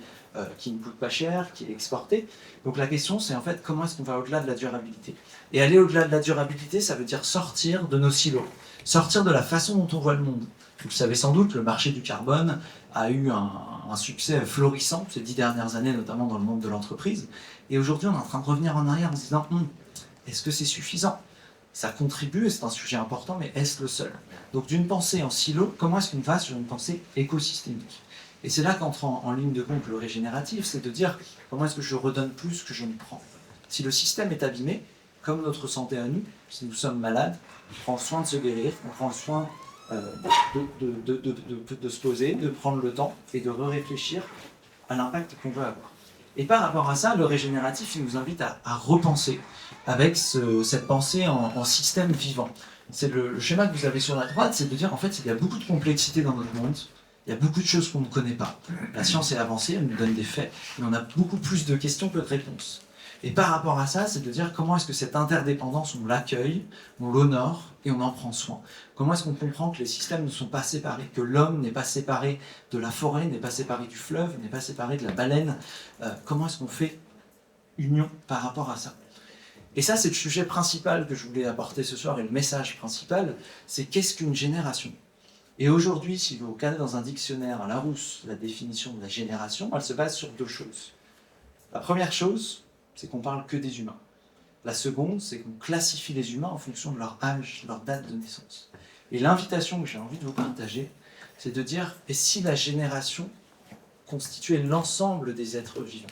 qui ne coûte pas cher, qui est exporté. Donc la question c'est en fait comment est-ce qu'on va au-delà de la durabilité. Et aller au-delà de la durabilité, ça veut dire sortir de nos silos. Sortir de la façon dont on voit le monde. Vous le savez sans doute, le marché du carbone a eu un succès florissant ces 10 dernières années, notamment dans le monde de l'entreprise. Et aujourd'hui, on est en train de revenir en arrière en se disant est-ce que c'est suffisant? Ça contribue et c'est un sujet important, mais est-ce le seul? Donc d'une pensée en silo, comment est-ce qu'on va sur une pensée écosystémique? Et c'est là qu'entre en ligne de compte le régénératif, c'est de dire comment est-ce que je redonne plus que je ne prends? Si le système est abîmé, comme notre santé à nous, si nous sommes malades, on prend soin de se guérir, on prend soin de se poser, de prendre le temps et de réfléchir à l'impact qu'on veut avoir. Et par rapport à ça, le régénératif, il nous invite à repenser avec cette pensée en système vivant. C'est le schéma que vous avez sur la droite, c'est de dire en fait il y a beaucoup de complexité dans notre monde, il y a beaucoup de choses qu'on ne connaît pas. La science est avancée, elle nous donne des faits, mais on a beaucoup plus de questions que de réponses. Et par rapport à ça, c'est de dire comment est-ce que cette interdépendance, on l'accueille, on l'honore et on en prend soin. Comment est-ce qu'on comprend que les systèmes ne sont pas séparés, que l'homme n'est pas séparé de la forêt, n'est pas séparé du fleuve, n'est pas séparé de la baleine. Comment est-ce qu'on fait union par rapport à ça? Et ça, c'est le sujet principal que je voulais apporter ce soir, et le message principal, c'est qu'est-ce qu'une génération? Et aujourd'hui, si vous regardez dans un dictionnaire à Larousse la définition de la génération, elle se base sur deux choses. La première chose, c'est qu'on parle que des humains. La seconde, c'est qu'on classifie les humains en fonction de leur âge, leur date de naissance. Et l'invitation que j'ai envie de vous partager, c'est de dire, et si la génération constituait l'ensemble des êtres vivants?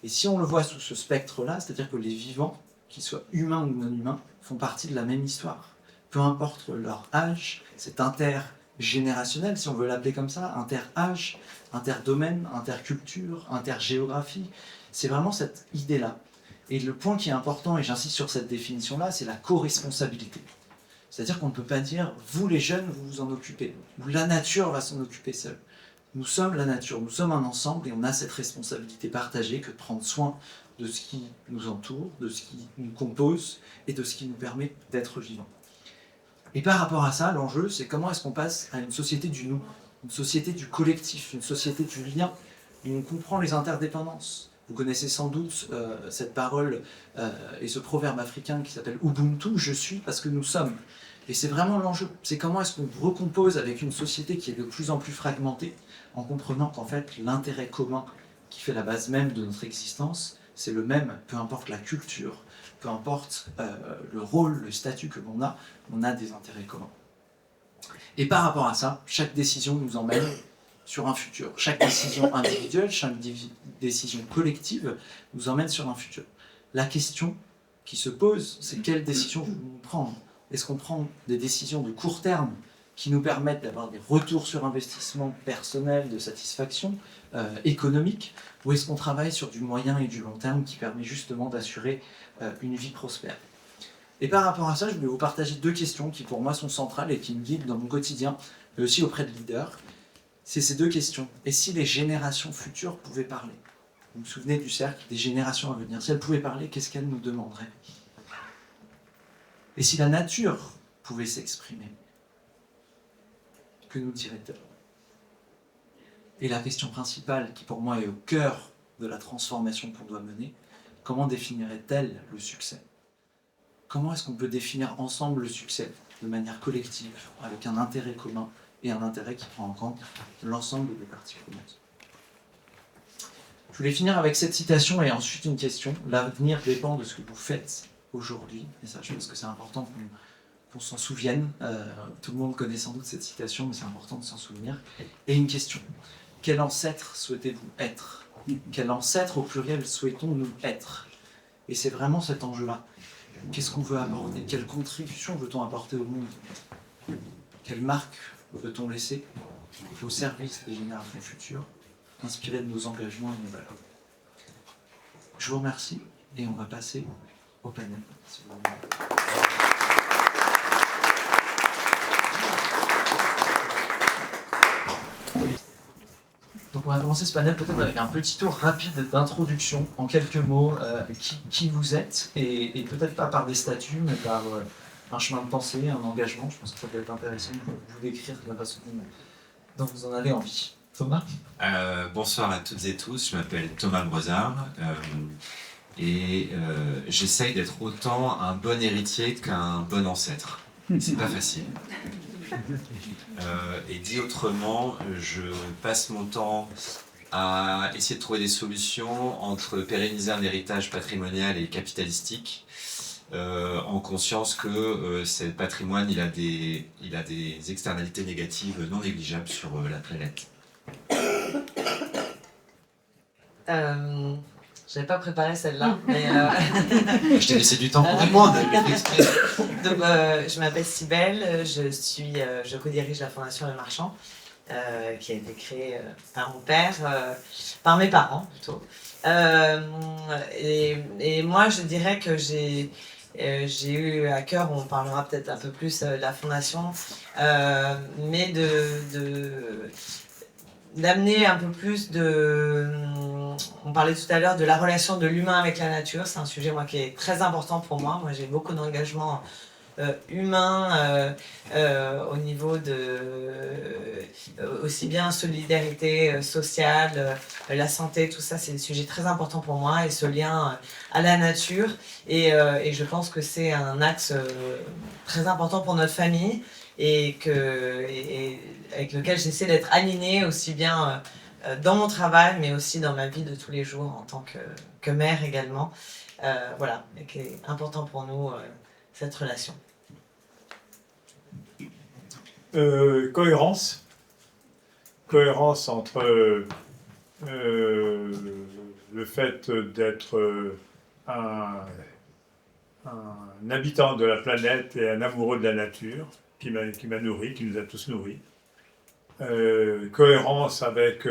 Et si on le voit sous ce spectre-là, c'est-à-dire que les vivants, qu'ils soient humains ou non humains, font partie de la même histoire. Peu importe leur âge, c'est intergénérationnel, si on veut l'appeler comme ça, inter-âge, inter-domaine, interculture, intergéographie. C'est vraiment cette idée-là. Et le point qui est important, et j'insiste sur cette définition-là, c'est la co-responsabilité. C'est-à-dire qu'on ne peut pas dire, vous les jeunes, vous vous en occupez, ou la nature va s'en occuper seule. Nous sommes la nature, nous sommes un ensemble, et on a cette responsabilité partagée que de prendre soin de ce qui nous entoure, de ce qui nous compose, et de ce qui nous permet d'être vivants. Et par rapport à ça, l'enjeu, c'est comment est-ce qu'on passe à une société du nous, une société du collectif, une société du lien, où on comprend les interdépendances. Vous connaissez sans doute cette parole et ce proverbe africain qui s'appelle Ubuntu, je suis parce que nous sommes. Et c'est vraiment l'enjeu. C'est comment est-ce qu'on recompose avec une société qui est de plus en plus fragmentée, en comprenant qu'en fait l'intérêt commun qui fait la base même de notre existence, c'est le même, peu importe la culture, peu importe le rôle, le statut que l'on a, on a des intérêts communs. Et par rapport à ça, chaque décision nous emmène sur un futur. Chaque décision individuelle, chaque décision collective nous emmène sur un futur. La question qui se pose, c'est quelle décision voulons-nous prendre? Est-ce qu'on prend des décisions de court terme qui nous permettent d'avoir des retours sur investissement personnel, de satisfaction économique, ou est-ce qu'on travaille sur du moyen et du long terme qui permet justement d'assurer une vie prospère? Et par rapport à ça, je voulais vous partager deux questions qui pour moi sont centrales et qui me guident dans mon quotidien, mais aussi auprès de leaders. C'est ces deux questions. Et si les générations futures pouvaient parler? Vous vous souvenez du cercle des générations à venir? Si elles pouvaient parler, qu'est-ce qu'elles nous demanderaient? Et si la nature pouvait s'exprimer, que nous dirait-elle? Et la question principale, qui pour moi est au cœur de la transformation qu'on doit mener, comment définirait-elle le succès? Comment est-ce qu'on peut définir ensemble le succès de manière collective, avec un intérêt commun et un intérêt qui prend en compte l'ensemble des parties prenantes? Je voulais finir avec cette citation et ensuite une question. L'avenir dépend de ce que vous faites aujourd'hui. Et ça, je pense que c'est important qu'on s'en souvienne. Tout le monde connaît sans doute cette citation, mais c'est important de s'en souvenir. Et une question. Quel ancêtre souhaitez-vous être? Quel ancêtre, au pluriel, souhaitons-nous être? Et c'est vraiment cet enjeu-là. Qu'est-ce qu'on veut apporter? Quelle contribution veut-on apporter au monde? Quelle marque veut-on laisser au service des générations futures, inspirées de nos engagements et nos valeurs? Je vous remercie et on va passer au panel. Si vous voulez. Donc on va commencer ce panel peut-être avec un petit tour rapide d'introduction, en quelques mots, qui vous êtes, et peut-être pas par des statuts, mais par un chemin de pensée, un engagement. Je pense que ça peut être intéressant de vous décrire de la façon dont vous en avez envie. Thomas? Bonsoir à toutes et tous, je m'appelle Thomas Brezard, et j'essaye d'être autant un bon héritier qu'un bon ancêtre. C'est pas facile. Et dit autrement, je passe mon temps à essayer de trouver des solutions entre pérenniser un héritage patrimonial et capitalistique, en conscience que ce patrimoine il a des externalités négatives non négligeables sur la planète. Je n'avais pas préparé celle-là, mais Je t'ai laissé du temps pour répondre. donc, je m'appelle Cybèle, je co-dirige la Fondation Le Marchand, qui a été créée par mon père, par mes parents plutôt. Et moi, je dirais que j'ai eu à cœur, on parlera peut-être un peu plus de la Fondation, mais d'amener un peu plus on parlait tout à l'heure de la relation de l'humain avec la nature, c'est un sujet moi qui est très important pour moi. Moi j'ai beaucoup d'engagement humain au niveau aussi bien solidarité sociale, la santé, tout ça c'est des sujets très importants pour moi et ce lien à la nature et je pense que c'est un axe très important pour notre famille et avec lequel j'essaie d'être alignée aussi bien dans mon travail, mais aussi dans ma vie de tous les jours en tant que mère également. Voilà, et qui est important pour nous, cette relation. Cohérence. Cohérence entre le fait d'être un habitant de la planète et un amoureux de la nature, qui m'a nourri, qui nous a tous nourris. Cohérence avec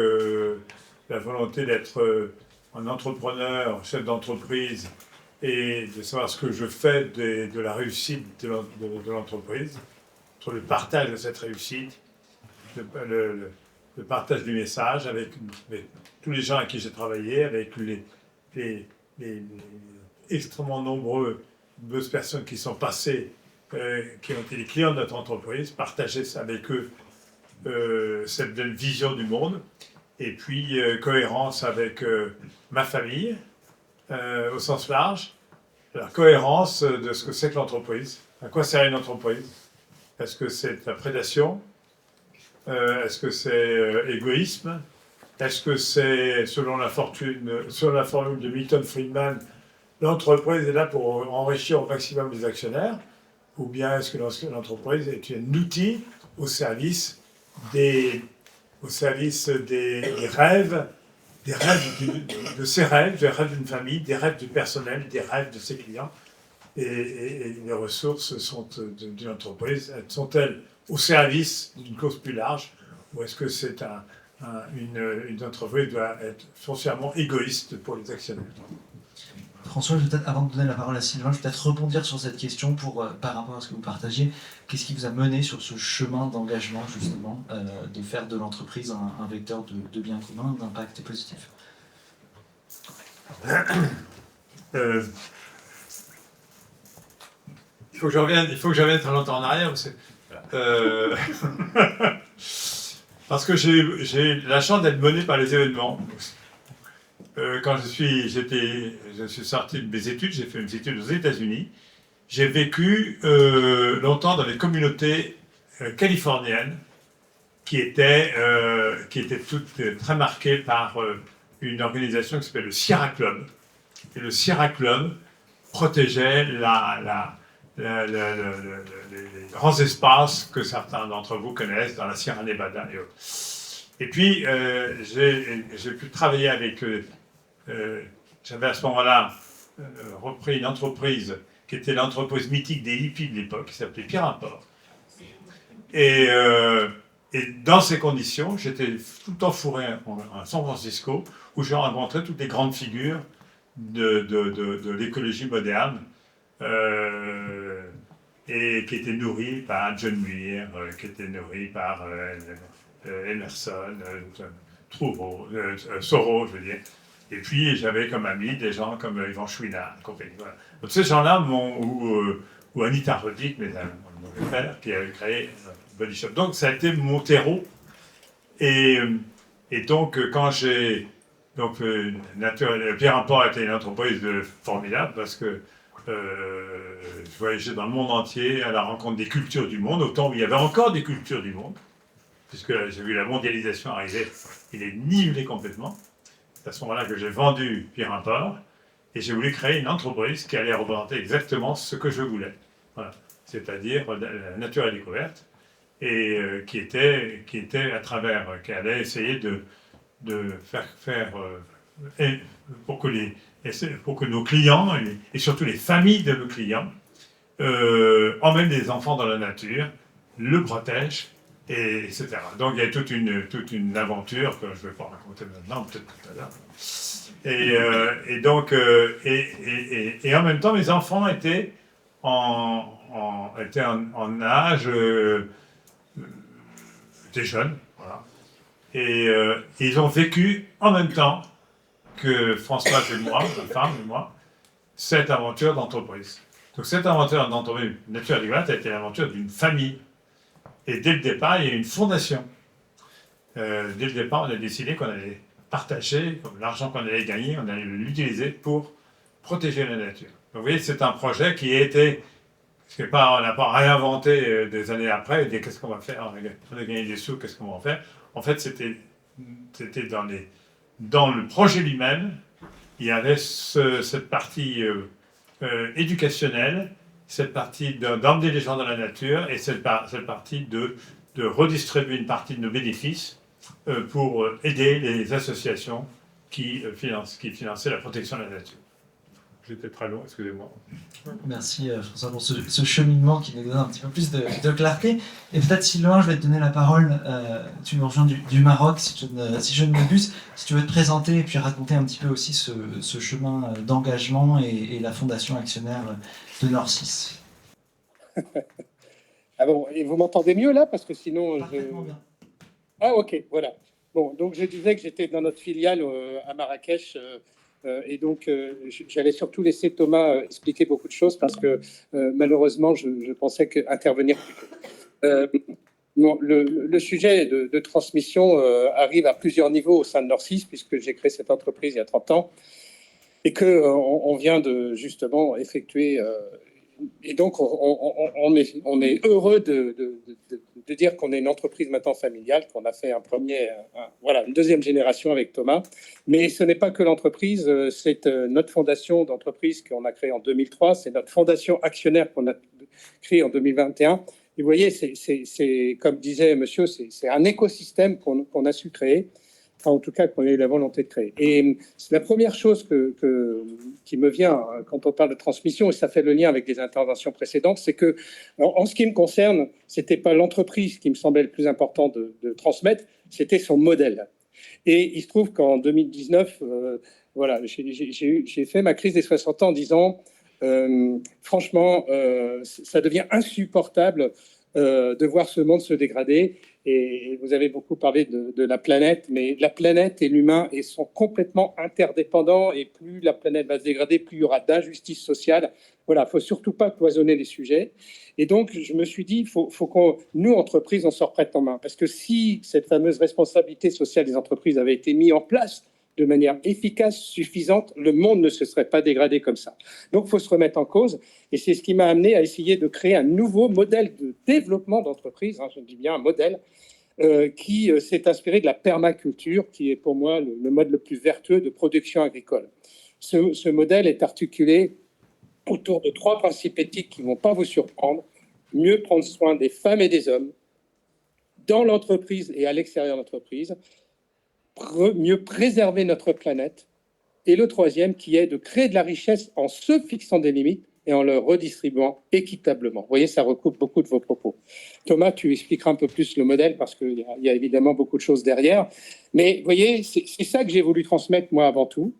la volonté d'être un entrepreneur, chef d'entreprise, et de savoir ce que je fais de la réussite de l'entreprise, entre le partage de cette réussite, le partage du message avec tous les gens avec qui j'ai travaillé, avec les extrêmement nombreuses personnes qui sont passées, qui ont été les clients de notre entreprise, partager avec eux cette belle vision du monde, et puis cohérence avec ma famille, au sens large, la cohérence de ce que c'est que l'entreprise, à quoi sert une entreprise, est-ce que c'est la prédation, est-ce que c'est égoïsme, est-ce que c'est, selon la formule de Milton Friedman, l'entreprise est là pour enrichir au maximum les actionnaires, ou bien est-ce que l'entreprise est un outil au service des rêves, de ses rêves, des rêves d'une famille, des rêves du personnel, des rêves de ses clients. Et les ressources d'une entreprise, sont-elles au service d'une cause plus large, ou est-ce que c'est une entreprise doit être foncièrement égoïste pour les actionnaires? François, avant de donner la parole à Sylvain, je vais peut-être rebondir sur cette question par rapport à ce que vous partagiez. Qu'est-ce qui vous a mené sur ce chemin d'engagement, justement, de faire de l'entreprise un vecteur de bien commun, d'impact positif? Il faut que je revienne très longtemps en arrière, parce que j'ai la chance d'être mené par les événements. Quand je suis sorti de mes études, j'ai fait mes études aux États-Unis. J'ai vécu longtemps dans les communautés californiennes qui étaient toutes très marquées par une organisation qui s'appelle le Sierra Club. Et le Sierra Club protégeait les grands espaces que certains d'entre vous connaissent dans la Sierra Nevada et autres. Et puis, j'ai pu travailler avec... j'avais à ce moment-là repris une entreprise qui était l'entreprise mythique des hippies de l'époque, qui s'appelait Pierre Import. Et dans ces conditions, j'étais tout le temps fourré à San Francisco, où j'ai rencontré toutes les grandes figures de l'écologie moderne, et qui étaient nourries par John Muir, qui étaient nourries par Emerson, Thoreau, je veux dire. Et puis j'avais comme amis des gens comme Yvan Chouinard, compagnie. Voilà. Donc ces gens-là ou Anita Roddick, mon père, qui avait créé Body Shop. Donc ça a été mon terreau. Et donc quand j'ai... Donc Pierre Import était une entreprise formidable parce que je voyageais dans le monde entier à la rencontre des cultures du monde, au temps où il y avait encore des cultures du monde, puisque j'ai vu la mondialisation arriver, il est nivelé complètement. C'est à ce moment-là que j'ai vendu Pierre Import et j'ai voulu créer une entreprise qui allait représenter exactement ce que je voulais. Voilà. C'est-à-dire la nature à découverte et qui allait essayer de faire et pour que nos clients, et surtout les familles de nos clients, emmènent les enfants dans la nature, le protègent, etc. Donc il y a toute une aventure que je ne vais pas raconter maintenant, peut-être tout à l'heure. Et donc, et en même temps, mes enfants étaient en âge des jeunes, voilà. Et ils ont vécu en même temps que Françoise et moi, ma femme et moi, cette aventure d'entreprise. Donc cette aventure d'entreprise Nature Adéquate a été l'aventure d'une famille. Et dès le départ, il y a eu une fondation. Dès le départ, on a décidé qu'on allait partager, l'argent qu'on allait gagner, on allait l'utiliser pour protéger la nature. Donc vous voyez, c'est un projet qui a été... on n'a pas réinventé des années après, et dit qu'est-ce qu'on va faire, on a gagné des sous, qu'est-ce qu'on va en faire. En fait, c'était dans le projet lui-même, il y avait cette partie éducationnelle, cette partie d'emmener les gens dans la nature et cette partie de redistribuer une partie de nos bénéfices pour aider les associations qui finançaient la protection de la nature. J'étais très long, excusez-moi. Merci François pour ce cheminement qui nous donne un petit peu plus de clarté. Et peut-être Sylvain, je vais te donner la parole. Tu nous rejoins du Maroc, si je ne m'abuse. Si tu veux te présenter et puis raconter un petit peu aussi ce chemin d'engagement et la fondation actionnaire de Nord6. Ah bon, et vous m'entendez mieux là? Parce que sinon... Parfaitement bien. Ah ok, voilà. Bon, donc je disais que j'étais dans notre filiale à Marrakech et donc j'allais surtout laisser Thomas expliquer beaucoup de choses parce que malheureusement je pensais intervenir plus tôt. Bon, le sujet de transmission arrive à plusieurs niveaux au sein de Nord6 puisque j'ai créé cette entreprise il y a 30 ans et qu'on vient de justement effectuer... et donc, on est heureux de dire qu'on est une entreprise maintenant familiale, qu'on a fait une deuxième génération avec Thomas. Mais ce n'est pas que l'entreprise, c'est notre fondation d'entreprise qu'on a créée en 2003, c'est notre fondation actionnaire qu'on a créée en 2021. Et vous voyez, c'est comme disait monsieur, c'est un écosystème qu'on a su créer. Enfin, en tout cas, qu'on a eu la volonté de créer. Et c'est la première chose qui me vient quand on parle de transmission, et ça fait le lien avec les interventions précédentes, c'est que, en ce qui me concerne, c'était pas l'entreprise qui me semblait le plus important de transmettre, c'était son modèle. Et il se trouve qu'en 2019, voilà, j'ai fait ma crise des 60 ans en disant, franchement, ça devient insupportable de voir ce monde se dégrader. Et vous avez beaucoup parlé de la planète, mais la planète et l'humain sont complètement interdépendants. Et plus la planète va se dégrader, plus il y aura d'injustice sociale. Voilà, il ne faut surtout pas cloisonner les sujets. Et donc, je me suis dit, il faut qu'on, nous, entreprises, on s'en reprenne en main. Parce que si cette fameuse responsabilité sociale des entreprises avait été mise en place de manière efficace, suffisante, le monde ne se serait pas dégradé comme ça. Donc, il faut se remettre en cause. Et c'est ce qui m'a amené à essayer de créer un nouveau modèle de développement d'entreprise, je dis bien un modèle, qui s'est inspiré de la permaculture, qui est pour moi le mode le plus vertueux de production agricole. Ce modèle est articulé autour de 3 principes éthiques qui ne vont pas vous surprendre. Mieux prendre soin des femmes et des hommes dans l'entreprise et à l'extérieur de l'entreprise, mieux préserver notre planète, et le 3e qui est de créer de la richesse en se fixant des limites et en le redistribuant équitablement. Vous voyez, ça recoupe beaucoup de vos propos. Thomas, tu expliqueras un peu plus le modèle parce qu'il y a évidemment beaucoup de choses derrière. Mais vous voyez, c'est ça que j'ai voulu transmettre moi avant tout.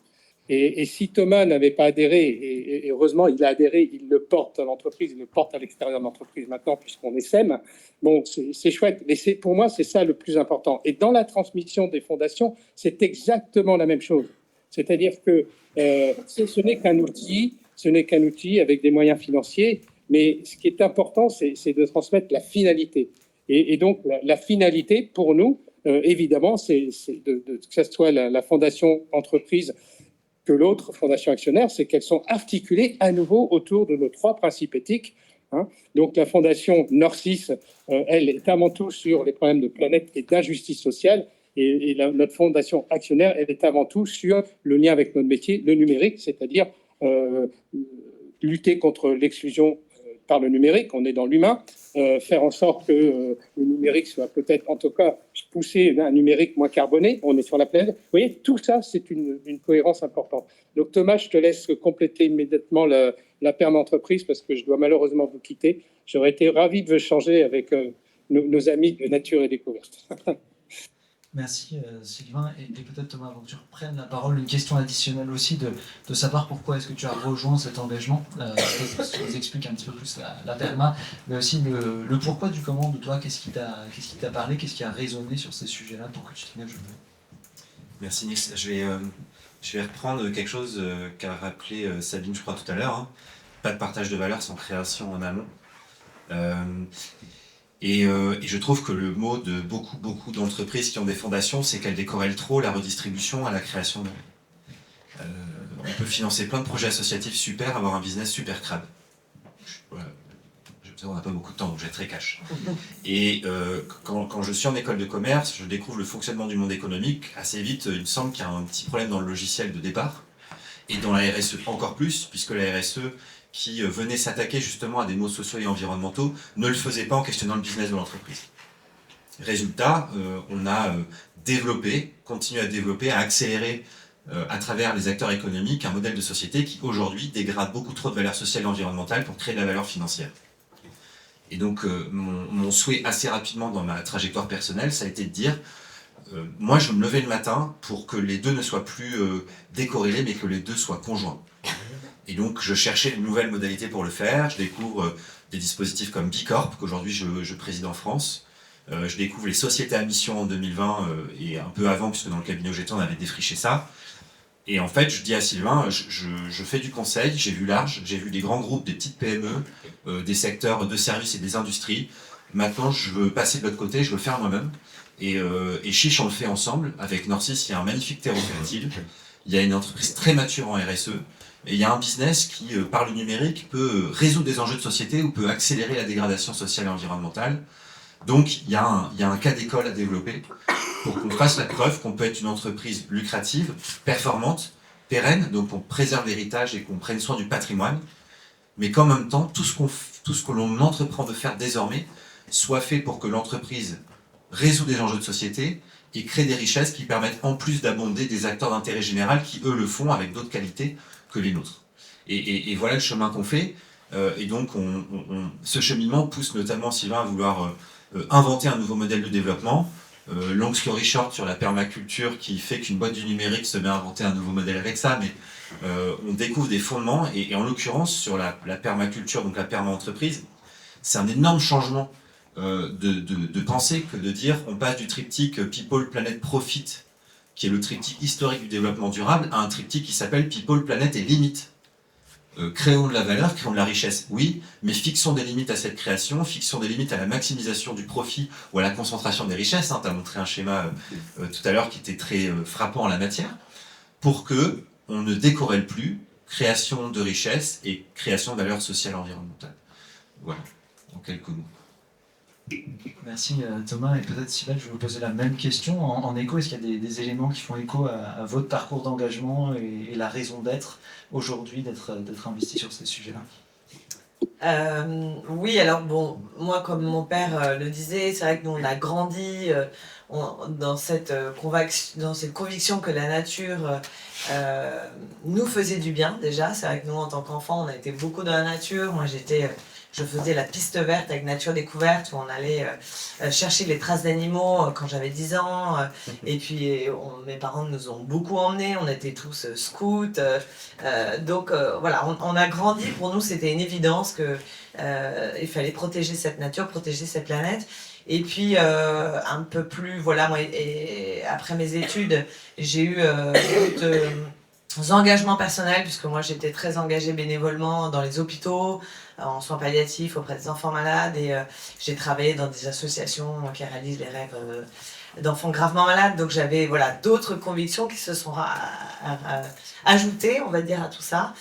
Et si Thomas n'avait pas adhéré, et heureusement il a adhéré, il le porte à l'entreprise, il le porte à l'extérieur de l'entreprise maintenant puisqu'on est SEM, bon, c'est chouette. Mais pour moi, c'est ça le plus important. Et dans la transmission des fondations, c'est exactement la même chose. C'est-à-dire que ce n'est qu'un outil, avec des moyens financiers, mais ce qui est important, c'est de transmettre la finalité. Et donc, la finalité, pour nous, évidemment, c'est que ce soit la fondation entreprise que l'autre fondation actionnaire, c'est qu'elles sont articulées à nouveau autour de nos 3 principes éthiques. Donc, la fondation Nord6, elle est avant tout sur les problèmes de planète et d'injustice sociale. Et notre fondation actionnaire, elle est avant tout sur le lien avec notre métier, le numérique, c'est-à-dire lutter contre l'exclusion par le numérique, on est dans l'humain, faire en sorte que le numérique soit peut-être, en tout cas, pousser un numérique moins carboné, on est sur la planète. Vous voyez, tout ça, c'est une cohérence importante. Donc Thomas, je te laisse compléter immédiatement la perma-entreprise parce que je dois malheureusement vous quitter. J'aurais été ravi de changer avec nos amis de Nature et Découverte. Merci Sylvain. Et peut-être Thomas, avant que tu reprennes la parole, une question additionnelle aussi de savoir pourquoi est-ce que tu as rejoint cet engagement. Peut-être que tu nous expliques un petit peu plus la perma, mais aussi le pourquoi du comment de toi, qu'est-ce qui t'a parlé, qu'est-ce qui a résonné sur ces sujets-là pour que tu t'y engages. Merci Nils. Je vais reprendre quelque chose qu'a rappelé Sabine, je crois, tout à l'heure. Hein. Pas de partage de valeur sans création en amont. Et je trouve que le mot de beaucoup d'entreprises qui ont des fondations, c'est qu'elles décorrèlent trop la redistribution à la création. On peut financer plein de projets associatifs super, avoir un business super crade. Voilà. On n'a pas beaucoup de temps, donc je vais être très cash. Et quand je suis en école de commerce, je découvre le fonctionnement du monde économique. Assez vite, il me semble qu'il y a un petit problème dans le logiciel de départ. Et dans la RSE encore plus, puisque la RSE, qui venait s'attaquer justement à des maux sociaux et environnementaux, ne le faisait pas en questionnant le business de l'entreprise. Résultat, on a développé, continué à développer, à accélérer à travers les acteurs économiques un modèle de société qui aujourd'hui dégrade beaucoup trop de valeur sociale et environnementale pour créer de la valeur financière. Et donc mon souhait assez rapidement dans ma trajectoire personnelle, ça a été de dire moi je me levais le matin pour que les deux ne soient plus décorrélés, mais que les deux soient conjoints. Et donc je cherchais une nouvelle modalité pour le faire. Je découvre des dispositifs comme Bicorp, qu'aujourd'hui je préside en France. Je découvre les sociétés à mission en 2020 et un peu avant, puisque dans le cabinet où j'étais, on avait défriché ça. Et en fait, je dis à Sylvain, je fais du conseil, j'ai vu large, j'ai vu des grands groupes, des petites PME, des secteurs de services et des industries. Maintenant, je veux passer de l'autre côté, je veux faire moi-même. Et Chiche, on le fait ensemble. Avec Norcis, il y a un magnifique terreau fertile. Il y a une entreprise très mature en RSE. Et il y a un business qui, par le numérique, peut résoudre des enjeux de société ou peut accélérer la dégradation sociale et environnementale. Donc, il y a un cas d'école à développer pour qu'on fasse la preuve qu'on peut être une entreprise lucrative, performante, pérenne, donc on préserve l'héritage et qu'on prenne soin du patrimoine, mais qu'en même temps, tout ce que l'on entreprend de faire désormais soit fait pour que l'entreprise résout des enjeux de société et crée des richesses qui permettent en plus d'abonder des acteurs d'intérêt général qui, eux, le font avec d'autres qualités que les nôtres. Et voilà le chemin qu'on fait. Et donc, ce cheminement pousse notamment Sylvain à vouloir inventer un nouveau modèle de développement. Long story short sur la permaculture qui fait qu'une boîte du numérique se met à inventer un nouveau modèle avec ça, mais on découvre des fondements. Et en l'occurrence, sur la permaculture, donc la perma-entreprise, c'est un énorme changement de pensée que de dire on passe du triptyque People, Planet, Profit, qui est le triptyque historique du développement durable, à un triptyque qui s'appelle People, Planet et Limite. Créons de la valeur, créons de la richesse, oui, mais fixons des limites à cette création, fixons des limites à la maximisation du profit ou à la concentration des richesses. Tu as montré un schéma tout à l'heure qui était très frappant en la matière, pour que on ne décorrèle plus création de richesse et création de valeur sociale et environnementale. Voilà, en quelques mots. Merci Thomas, et peut-être Sylvain, je vais vous poser la même question en écho. Est-ce qu'il y a des éléments qui font écho à votre parcours d'engagement et la raison d'être aujourd'hui, d'être investi sur ces sujets-là? Oui, alors bon, moi comme mon père le disait, c'est vrai que nous on a grandi dans cette conviction que la nature nous faisait du bien déjà. C'est vrai que nous en tant qu'enfants on a été beaucoup dans la nature. Moi je faisais la piste verte avec Nature Découverte où on allait chercher les traces d'animaux quand j'avais 10 ans. Et puis mes parents nous ont beaucoup emmenés, on était tous scouts. Donc voilà, on a grandi, pour nous c'était une évidence qu'il fallait protéger cette nature, protéger cette planète. Et puis un peu plus, voilà, moi, et après mes études, j'ai eu engagements personnels, puisque moi j'étais très engagée bénévolement dans les hôpitaux, en soins palliatifs auprès des enfants malades, et j'ai travaillé dans des associations qui réalisent les rêves d'enfants gravement malades, donc j'avais voilà, d'autres convictions qui se sont ajoutées, on va dire, à tout ça.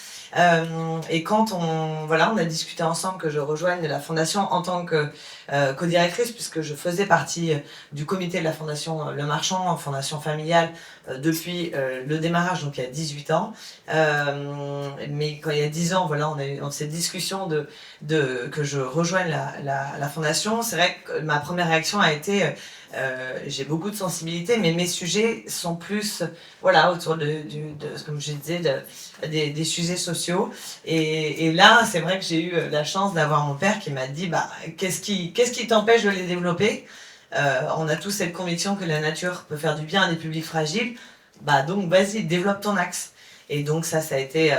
Et quand on a discuté ensemble que je rejoigne la fondation en tant que co-directrice, puisque je faisais partie du comité de la fondation Le Marchand, fondation familiale, depuis le démarrage, donc il y a 18 ans. Mais quand il y a 10 ans, voilà, on a eu cette discussion que je rejoigne la fondation. C'est vrai que ma première réaction a été j'ai beaucoup de sensibilité, mais mes sujets sont plus voilà, autour comme je disais, des sujets sociaux. Et là, c'est vrai que j'ai eu la chance d'avoir mon père qui m'a dit bah, qu'est-ce qui t'empêche de les développer? On a tous cette conviction que la nature peut faire du bien à des publics fragiles. Bah, donc, vas-y, développe ton axe. Et donc, ça a été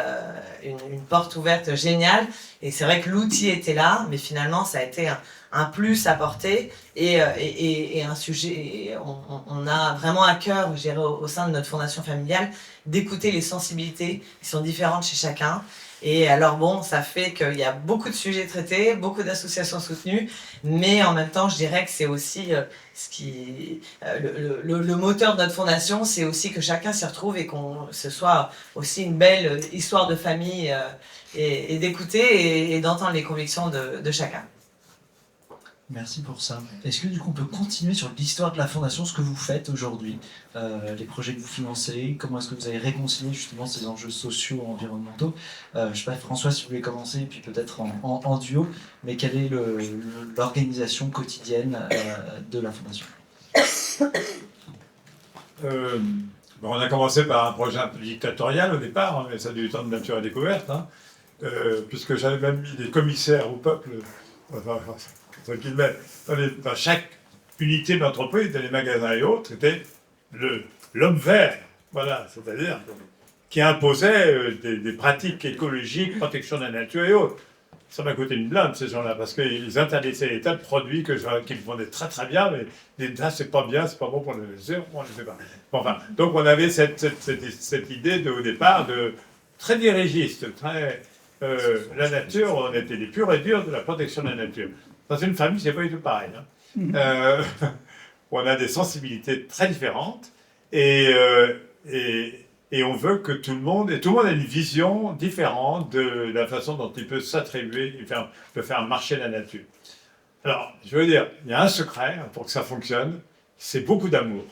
une porte ouverte géniale. Et c'est vrai que l'outil était là, mais finalement, ça a été un plus apporté et un sujet. On a vraiment à cœur, je dirais, au sein de notre fondation familiale, d'écouter les sensibilités qui sont différentes chez chacun. Et alors bon, ça fait qu'il y a beaucoup de sujets traités, beaucoup d'associations soutenues, mais en même temps, je dirais que c'est aussi le moteur de notre fondation, c'est aussi que chacun s'y retrouve et ce soit aussi une belle histoire de famille et d'écouter et d'entendre les convictions de chacun. Merci pour ça. Est-ce que du coup on peut continuer sur l'histoire de la Fondation, ce que vous faites aujourd'hui, les projets que vous financez, comment est-ce que vous avez réconcilié justement ces enjeux sociaux, environnementaux? Je ne sais pas, François, si vous voulez commencer, et puis peut-être en duo, mais quelle est l'organisation quotidienne de la Fondation? On a commencé par un projet un peu dictatorial au départ, hein, mais ça a du temps de nature à découverte, hein, puisque j'avais même mis des commissaires au peuple. Dans chaque unité d'entreprise, dans les magasins et autres, c'était l'homme vert, voilà, c'est-à-dire qui imposait des pratiques écologiques, protection de la nature et autres. Ça m'a coûté une blinde, ces gens-là, parce qu'ils interdisaient des tas de produits qu'ils vendaient très très bien, mais ça c'est pas bien, c'est pas bon pour la nature, on ne le fait pas. Bon, enfin, donc on avait cette idée au départ de très dirigiste, très la nature, on était les purs et durs de la protection de la nature. Dans une famille, c'est pas du tout pareil. Hein. On a des sensibilités très différentes et on veut que tout le monde a une vision différente de la façon dont il peut s'attribuer, de faire marcher la nature. Alors, je veux dire, il y a un secret pour que ça fonctionne, c'est beaucoup d'amour.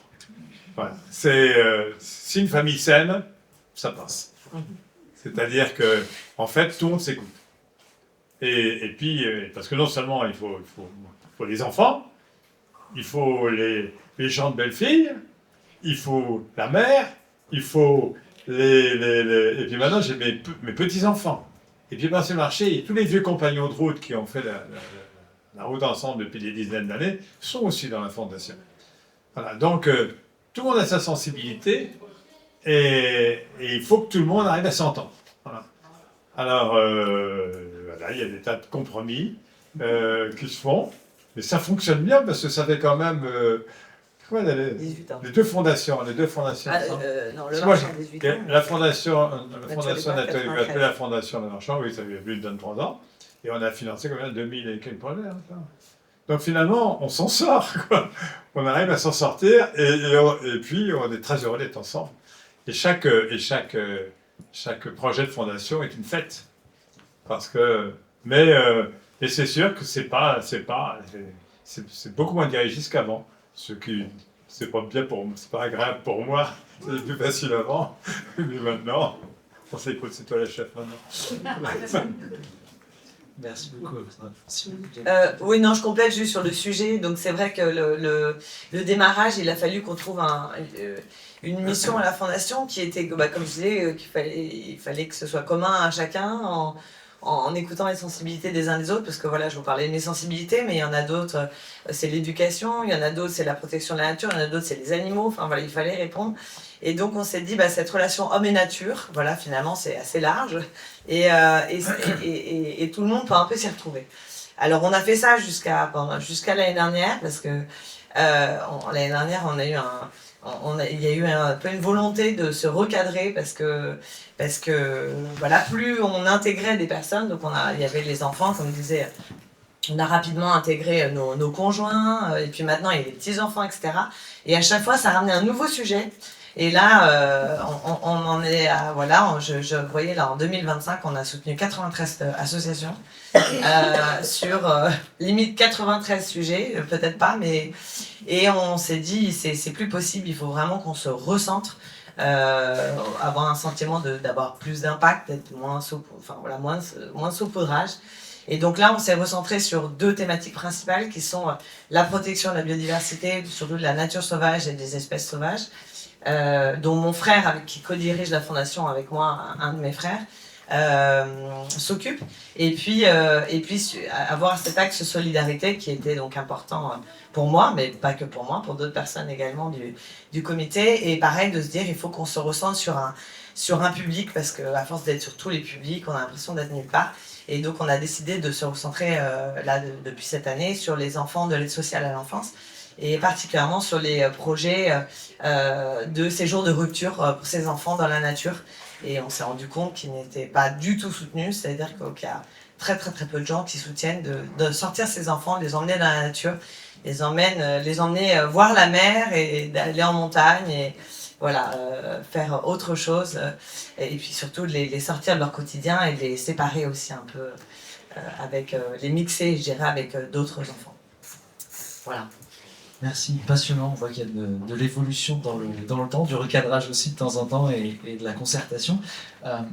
Voilà. Si une famille saine, ça passe. C'est-à-dire que, en fait, tout le monde s'écoute. Et puis, parce que non seulement il faut les enfants, il faut les gens de belles-filles, il faut la mère, il faut et puis maintenant j'ai mes petits-enfants. Et puis par ce marché, et tous les vieux compagnons de route qui ont fait la route ensemble depuis des dizaines d'années sont aussi dans la fondation. Voilà, donc tout le monde a sa sensibilité et il faut que tout le monde arrive à s'entendre. Voilà. Alors, voilà, il y a des tas de compromis qui se font, mais ça fonctionne bien parce que ça fait quand même 18 ans. Les deux fondations non, le Marchand, 18 ans. La fondation Nathalie, la fondation Le Marchand, oui, ça fait plus de 23 ans, et on a financé quand même 2000 et quelques projets. Hein, donc finalement, on s'en sort, quoi. On arrive à s'en sortir, et puis on est très heureux d'être ensemble. Et chaque projet de fondation est une fête. Parce que, et c'est sûr que c'est beaucoup moins dirigiste qu'avant. Ce qui, c'est pas bien c'est pas agréable pour moi. C'est plus facile avant. Mais maintenant, on s'écoute, c'est toi la chef maintenant. Merci beaucoup. Oui, non, je complète juste sur le sujet. Donc c'est vrai que le démarrage, il a fallu qu'on trouve une mission à la fondation qui était, comme je disais, il fallait que ce soit commun à chacun en écoutant les sensibilités des uns des autres, parce que voilà, je vous parlais de mes sensibilités, mais il y en a d'autres, c'est l'éducation, il y en a d'autres, c'est la protection de la nature, il y en a d'autres, c'est les animaux, enfin voilà, il fallait répondre. Et donc on s'est dit, cette relation homme et nature, voilà, finalement c'est assez large, et tout le monde peut un peu s'y retrouver. Alors on a fait ça jusqu'à l'année dernière, parce que l'année dernière on a eu il y a eu un peu une volonté de se recadrer parce que voilà, plus on intégrait des personnes, donc il y avait les enfants, comme disait On a rapidement intégré nos conjoints, et puis maintenant il y a les petits-enfants, etc. Et à chaque fois, ça ramenait un nouveau sujet. Et là, on en est à, voilà, je voyais là, en 2025, on a soutenu 93 associations sur limite 93 sujets, peut-être pas, mais... Et on s'est dit, c'est plus possible, il faut vraiment qu'on se recentre, avoir un sentiment d'avoir plus d'impact, d'être moins saupoudrage. Et donc là, on s'est recentré sur 2 thématiques principales qui sont la protection de la biodiversité, surtout de la nature sauvage et des espèces sauvages, dont mon frère, qui co-dirige la fondation avec moi, un de mes frères, s'occupe. Et puis avoir cet axe solidarité qui était donc important pour moi, mais pas que pour moi, pour d'autres personnes également du comité. Et pareil, de se dire, il faut qu'on se ressente sur un public, parce qu'à force d'être sur tous les publics, on a l'impression d'être nulle part. Et donc, on a décidé de se recentrer, depuis cette année, sur les enfants de l'aide sociale à l'enfance, et particulièrement sur les projets de séjour de rupture pour ces enfants dans la nature. Et on s'est rendu compte qu'ils n'étaient pas du tout soutenus, c'est-à-dire qu'il y a très peu de gens qui soutiennent de sortir ces enfants, les emmener dans la nature, les emmener voir la mer et d'aller en montagne, et voilà, faire autre chose, et puis surtout de les sortir de leur quotidien et de les séparer aussi un peu, les mixer, je dirais, avec d'autres enfants. Voilà. Merci, passionnant. On voit qu'il y a de l'évolution dans le temps, du recadrage aussi de temps en temps, et de la concertation.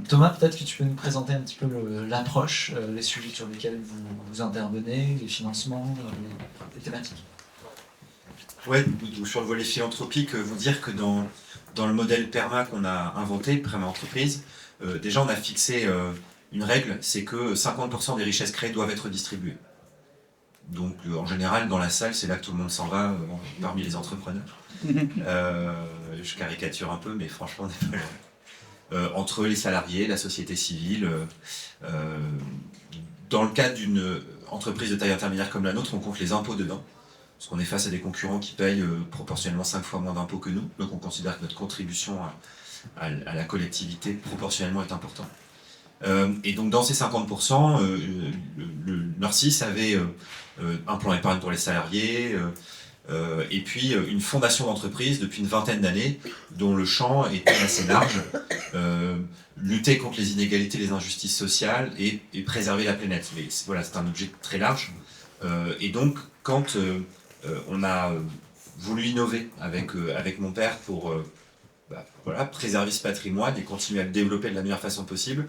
Thomas, peut-être que tu peux nous présenter un petit peu l'approche, les sujets sur lesquels vous intervenez, les financements, les thématiques. Ouais, sur le volet philanthropique, vous dire que dans le modèle PERMA qu'on a inventé, PERMA Entreprise, déjà on a fixé une règle, c'est que 50% des richesses créées doivent être distribuées. Donc en général, dans la salle, c'est là que tout le monde s'en va, parmi les entrepreneurs. Je caricature un peu, mais franchement, on n'est pas là. Entre les salariés, la société civile. Dans le cadre d'une entreprise de taille intermédiaire comme la nôtre, on compte les impôts dedans. Parce qu'on est face à des concurrents qui payent proportionnellement 5 fois moins d'impôts que nous. Donc on considère que notre contribution à la collectivité proportionnellement est importante. Et donc dans ces 50%, le Nursis avait un plan épargne pour les salariés, et puis une fondation d'entreprise depuis une vingtaine d'années, dont le champ était assez large, lutter contre les inégalités, les injustices sociales et préserver la planète. Mais voilà, c'est un objet très large. Et donc quand on a voulu innover avec mon père pour préserver ce patrimoine et continuer à le développer de la meilleure façon possible,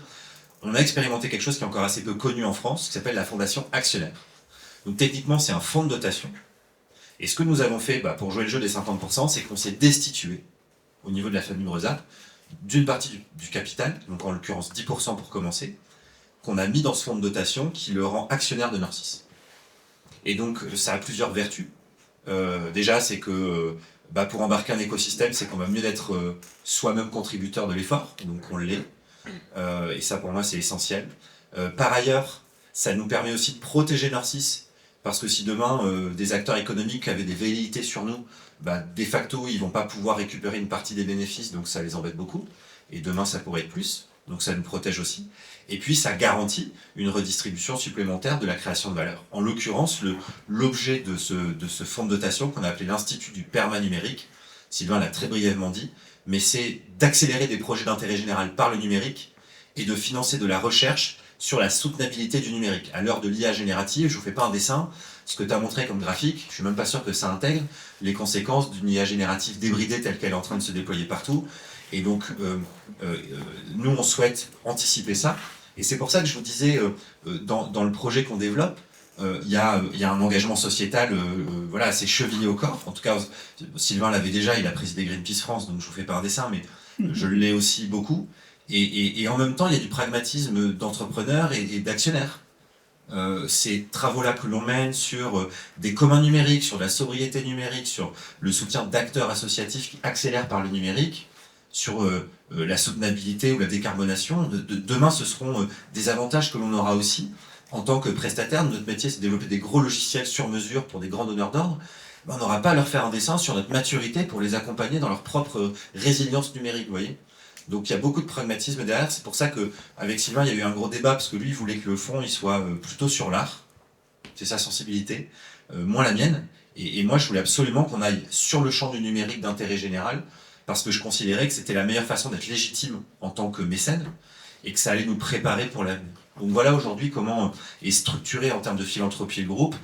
on a expérimenté quelque chose qui est encore assez peu connu en France, qui s'appelle la fondation actionnaire. Donc techniquement, c'est un fonds de dotation. Et ce que nous avons fait pour jouer le jeu des 50%, c'est qu'on s'est destitué, au niveau de la famille Brezat, d'une partie du capital, donc en l'occurrence 10% pour commencer, qu'on a mis dans ce fonds de dotation qui le rend actionnaire de Nursis. Et donc ça a plusieurs vertus. Déjà, c'est que pour embarquer un écosystème, c'est qu'on va mieux d'être soi-même contributeur de l'effort, donc on l'est. Et ça, pour moi, c'est essentiel. Par ailleurs, ça nous permet aussi de protéger Nursis, parce que si demain, des acteurs économiques avaient des velléités sur nous, de facto, ils ne vont pas pouvoir récupérer une partie des bénéfices, donc ça les embête beaucoup. Et demain, ça pourrait être plus, donc ça nous protège aussi. Et puis, ça garantit une redistribution supplémentaire de la création de valeur. En l'occurrence, l'objet de ce fonds de dotation, qu'on a appelé l'Institut du PERMA numérique, Sylvain l'a très brièvement dit, mais c'est d'accélérer des projets d'intérêt général par le numérique et de financer de la recherche sur la soutenabilité du numérique. À l'heure de l'IA générative, je ne vous fais pas un dessin, ce que tu as montré comme graphique, je ne suis même pas sûr que ça intègre les conséquences d'une IA générative débridée telle qu'elle est en train de se déployer partout. Et donc, nous, on souhaite anticiper ça. Et c'est pour ça que je vous disais, dans le projet qu'on développe, il y a un engagement sociétal assez chevillé au corps. En tout cas, Sylvain l'avait déjà, il a présidé Greenpeace France, donc je vous fais pas un dessin, mais je l'ai aussi beaucoup. Et en même temps, il y a du pragmatisme d'entrepreneurs et d'actionnaires. Ces travaux-là que l'on mène sur des communs numériques, sur la sobriété numérique, sur le soutien d'acteurs associatifs qui accélèrent par le numérique, sur la soutenabilité ou la décarbonation, demain ce seront des avantages que l'on aura aussi. En tant que prestataire, notre métier, c'est de développer des gros logiciels sur mesure pour des grands donneurs d'ordre. On n'aura pas à leur faire un dessin sur notre maturité pour les accompagner dans leur propre résilience numérique, vous voyez. Donc il y a beaucoup de pragmatisme derrière. C'est pour ça qu'avec Sylvain, il y a eu un gros débat, parce que lui, il voulait que le fonds il soit plutôt sur l'art. c'est sa sensibilité, moins la mienne. Et moi, je voulais absolument qu'on aille sur le champ du numérique d'intérêt général, parce que je considérais que c'était la meilleure façon d'être légitime en tant que mécène, et que ça allait nous préparer pour l'avenir. Donc voilà aujourd'hui comment est structuré en termes de philanthropie le groupe,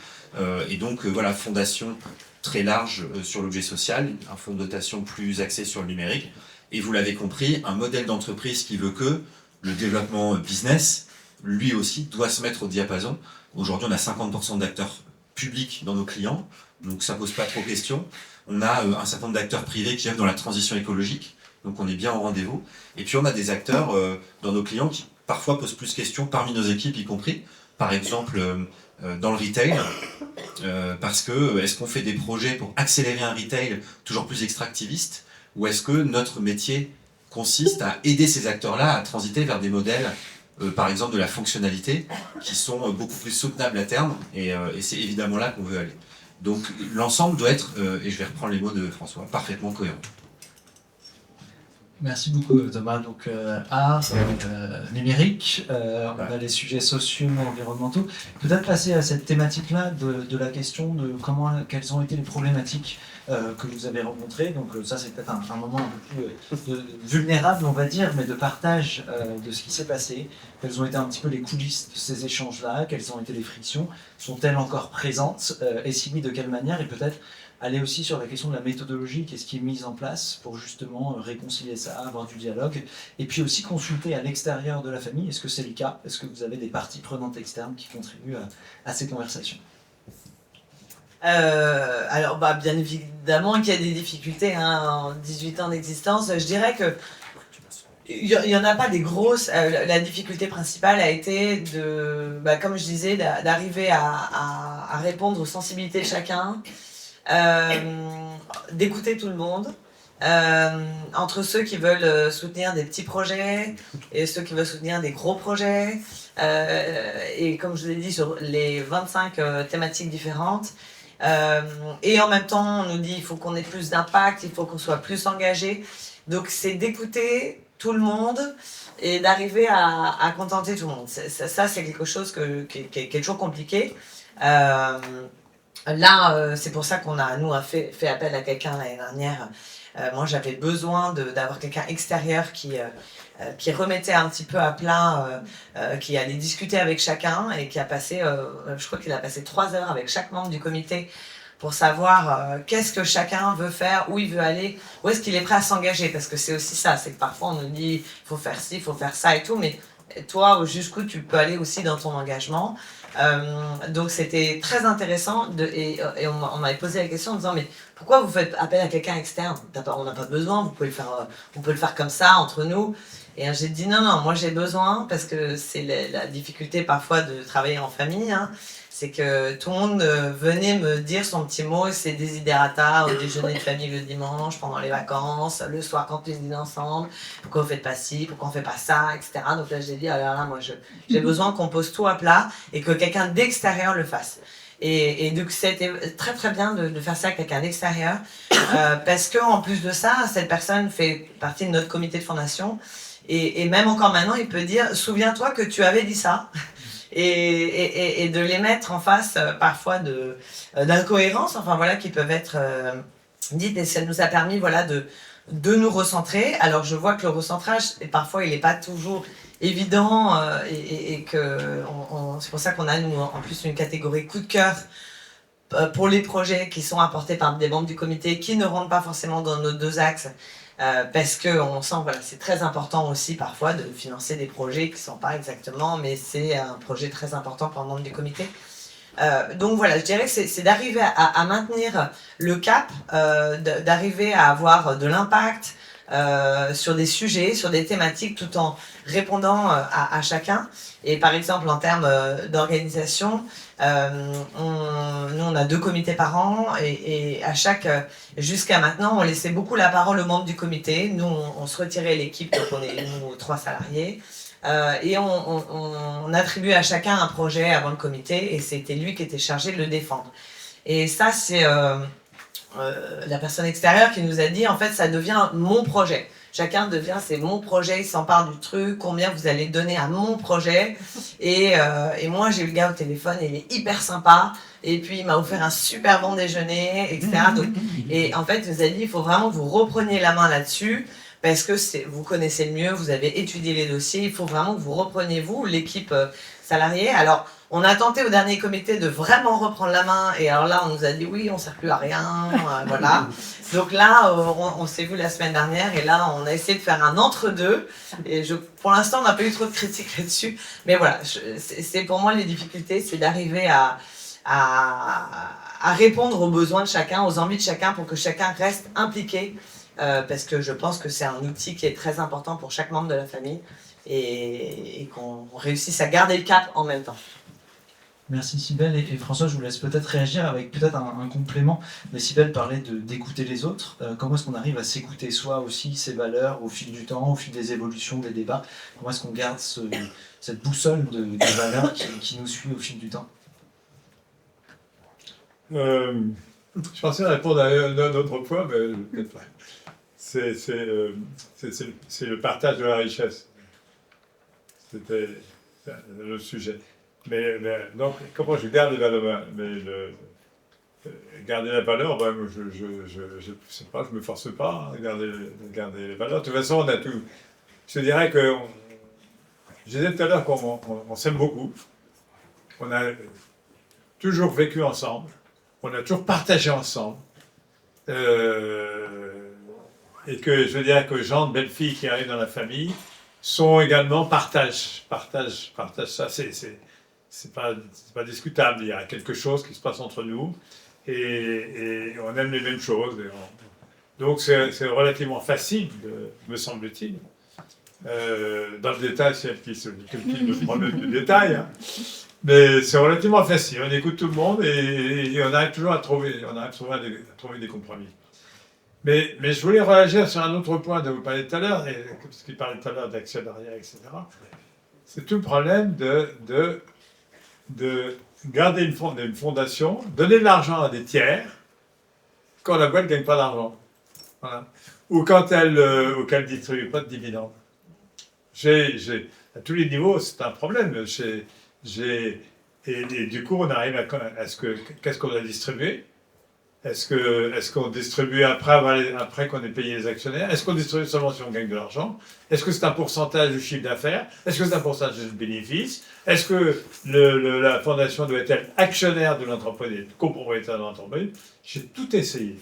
et donc voilà, fondation très large sur l'objet social, un fonds de dotation plus axé sur le numérique, et vous l'avez compris, un modèle d'entreprise qui veut que le développement business, lui aussi, doit se mettre au diapason. Aujourd'hui, on a 50% d'acteurs publics dans nos clients, donc ça pose pas trop question. On a un certain nombre d'acteurs privés qui œuvrent dans la transition écologique, donc on est bien au rendez-vous. Et puis on a des acteurs dans nos clients qui parfois posent plus de questions, parmi nos équipes y compris. Par exemple, dans le retail, parce que est-ce qu'on fait des projets pour accélérer un retail toujours plus extractiviste, ou est-ce que notre métier consiste à aider ces acteurs-là à transiter vers des modèles, par exemple de la fonctionnalité, qui sont beaucoup plus soutenables à terme, et c'est évidemment là qu'on veut aller. Donc l'ensemble doit être, et je vais reprendre les mots de François, parfaitement cohérent. Merci beaucoup Thomas. Donc art, numérique, on a les sujets sociaux, environnementaux. Peut-être passer à cette thématique-là de la question de quelles ont été les problématiques que vous avez rencontrées. Donc ça c'est peut-être un moment un peu plus vulnérable on va dire, mais de partage de ce qui s'est passé. Quelles ont été un petit peu les coulisses de ces échanges-là? Quelles ont été les frictions? Sont-elles encore présentes? Et si oui, de quelle manière? Et peut-être aller aussi sur la question de la méthodologie, qu'est-ce qui est mis en place pour justement réconcilier ça, avoir du dialogue, et puis aussi consulter à l'extérieur de la famille. Est-ce que c'est le cas? Est-ce que vous avez des parties prenantes externes qui contribuent à ces conversations? Alors, bien évidemment qu'il y a des difficultés, hein, en 18 ans d'existence. Je dirais que il y en a pas des grosses. La difficulté principale a été comme je disais, d'arriver à répondre aux sensibilités de chacun, d'écouter tout le monde, entre ceux qui veulent soutenir des petits projets et ceux qui veulent soutenir des gros projets, et comme je vous l'ai dit, sur les 25 thématiques différentes. Et en même temps, on nous dit il faut qu'on ait plus d'impact, il faut qu'on soit plus engagé. Donc c'est d'écouter tout le monde et d'arriver à contenter tout le monde. Ça c'est quelque chose qui est toujours compliqué. Là, c'est pour ça qu'on a, nous, fait appel à quelqu'un l'année dernière. Moi, j'avais besoin d'avoir quelqu'un extérieur qui remettait un petit peu à plat, qui allait discuter avec chacun et qui a passé, je crois qu'il a passé 3 heures avec chaque membre du comité pour savoir qu'est-ce que chacun veut faire, où il veut aller, où est-ce qu'il est prêt à s'engager. Parce que c'est aussi ça, c'est que parfois on nous dit il faut faire ci, il faut faire ça et tout, mais toi, jusqu'où tu peux aller aussi dans ton engagement. Donc c'était très intéressant et on m'avait posé la question en disant mais pourquoi vous faites appel à quelqu'un externe? On n'a pas besoin, vous pouvez on peut le faire comme ça entre nous. Et j'ai dit non, moi j'ai besoin parce que c'est la difficulté parfois de travailler en famille, hein, c'est que tout le monde venait me dire son petit mot, ses desiderata au déjeuner de famille le dimanche, pendant les vacances, le soir quand ils dînent ensemble, pourquoi vous faites pas ci, pourquoi on fait pas ça, etc. Donc là j'ai dit alors là moi j'ai besoin qu'on pose tout à plat et que quelqu'un d'extérieur le fasse. Et donc c'était très très bien de faire ça avec quelqu'un d'extérieur, parce que en plus de ça, cette personne fait partie de notre comité de fondation. Et même encore maintenant, il peut dire « Souviens-toi que tu avais dit ça ». Et de les mettre en face parfois d'incohérences, enfin voilà, qui peuvent être dites. Et ça nous a permis voilà, de nous recentrer. Alors je vois que le recentrage, parfois, il n'est pas toujours évident. Et que c'est pour ça qu'on a, nous, en plus, une catégorie coup de cœur pour les projets qui sont apportés par des membres du comité qui ne rentrent pas forcément dans nos 2 axes. Parce qu'on sent, voilà, c'est très important aussi parfois de financer des projets qui ne sont pas exactement, mais c'est un projet très important pour un membre du comité. Donc voilà, je dirais que c'est d'arriver à maintenir le cap, d'arriver à avoir de l'impact sur des sujets, sur des thématiques, tout en répondant à chacun. Et par exemple, en termes d'organisation, nous on a 2 comités par an et à chaque, jusqu'à maintenant, on laissait beaucoup la parole aux membres du comité. Nous, on se retirait l'équipe, donc on est nous 3 salariés. Et on attribuait à chacun un projet avant le comité et c'était lui qui était chargé de le défendre. Et ça, c'est la personne extérieure qui nous a dit, en fait, ça devient mon projet. chacun devient, c'est mon projet, il s'empare du truc, combien vous allez donner à mon projet. Et moi, j'ai eu le gars au téléphone, il est hyper sympa. Et puis, il m'a offert un super bon déjeuner, etc. Donc, et en fait, il nous a dit, il faut vraiment que vous repreniez la main là-dessus. Parce que vous connaissez le mieux, vous avez étudié les dossiers, il faut vraiment que vous repreniez, vous, l'équipe salariée. Alors, on a tenté au dernier comité de vraiment reprendre la main, et alors là, on nous a dit oui, on ne sert plus à rien, voilà. Donc là, on s'est vu la semaine dernière, et là, on a essayé de faire un entre-deux, et pour l'instant, on n'a pas eu trop de critiques là-dessus, mais voilà, c'est pour moi les difficultés, c'est d'arriver à répondre aux besoins de chacun, aux envies de chacun, pour que chacun reste impliqué. Parce que je pense que c'est un outil qui est très important pour chaque membre de la famille et qu'on réussisse à garder le cap en même temps. Merci Cybèle. Et François, je vous laisse peut-être réagir avec peut-être un complément. Mais Cybèle parlait d'écouter les autres. Comment est-ce qu'on arrive à s'écouter soi aussi, ses valeurs, au fil du temps, au fil des évolutions, des débats? Comment est-ce qu'on garde cette boussole de valeurs qui nous suit au fil du temps? Je pensais répondre à un autre point, mais peut-être pas. C'est le partage de la richesse. C'était le sujet. Mais donc, comment je garde les valeurs? Garder la valeur, ben, je sais pas, je me force pas à garder les valeurs. De toute façon, on a tout. Je dirais que, je disais tout à l'heure qu'on s'aime beaucoup. On a toujours vécu ensemble. On a toujours partagé ensemble. Et que je veux dire que gens de belles filles qui arrivent dans la famille sont également partagent ça. C'est pas discutable. Il y a quelque chose qui se passe entre nous et on aime les mêmes choses. Donc c'est relativement facile, me semble-t-il. Dans le détail, c'est elle qui me prend le détail. Hein. Mais c'est relativement facile. On écoute tout le monde et on arrive toujours à trouver des compromis. Mais je voulais réagir sur un autre point dont vous parliez tout à l'heure, parce qu'il parlait tout à l'heure d'actionnariat, etc. C'est tout le problème de garder une fondation, donner de l'argent à des tiers, quand la boîte ne gagne pas d'argent. Voilà. Ou quand elle ne distribue pas de dividendes. À tous les niveaux, c'est un problème. Et du coup, on arrive à qu'est-ce qu'on a distribué? Est-ce qu'on distribue après qu'on ait payé les actionnaires? Est-ce qu'on distribue seulement si on gagne de l'argent? Est-ce que c'est un pourcentage du chiffre d'affaires? Est-ce que c'est un pourcentage du bénéfice? Est-ce que la fondation doit être actionnaire de l'entreprise, copropriétaire de l'entreprise? J'ai tout essayé.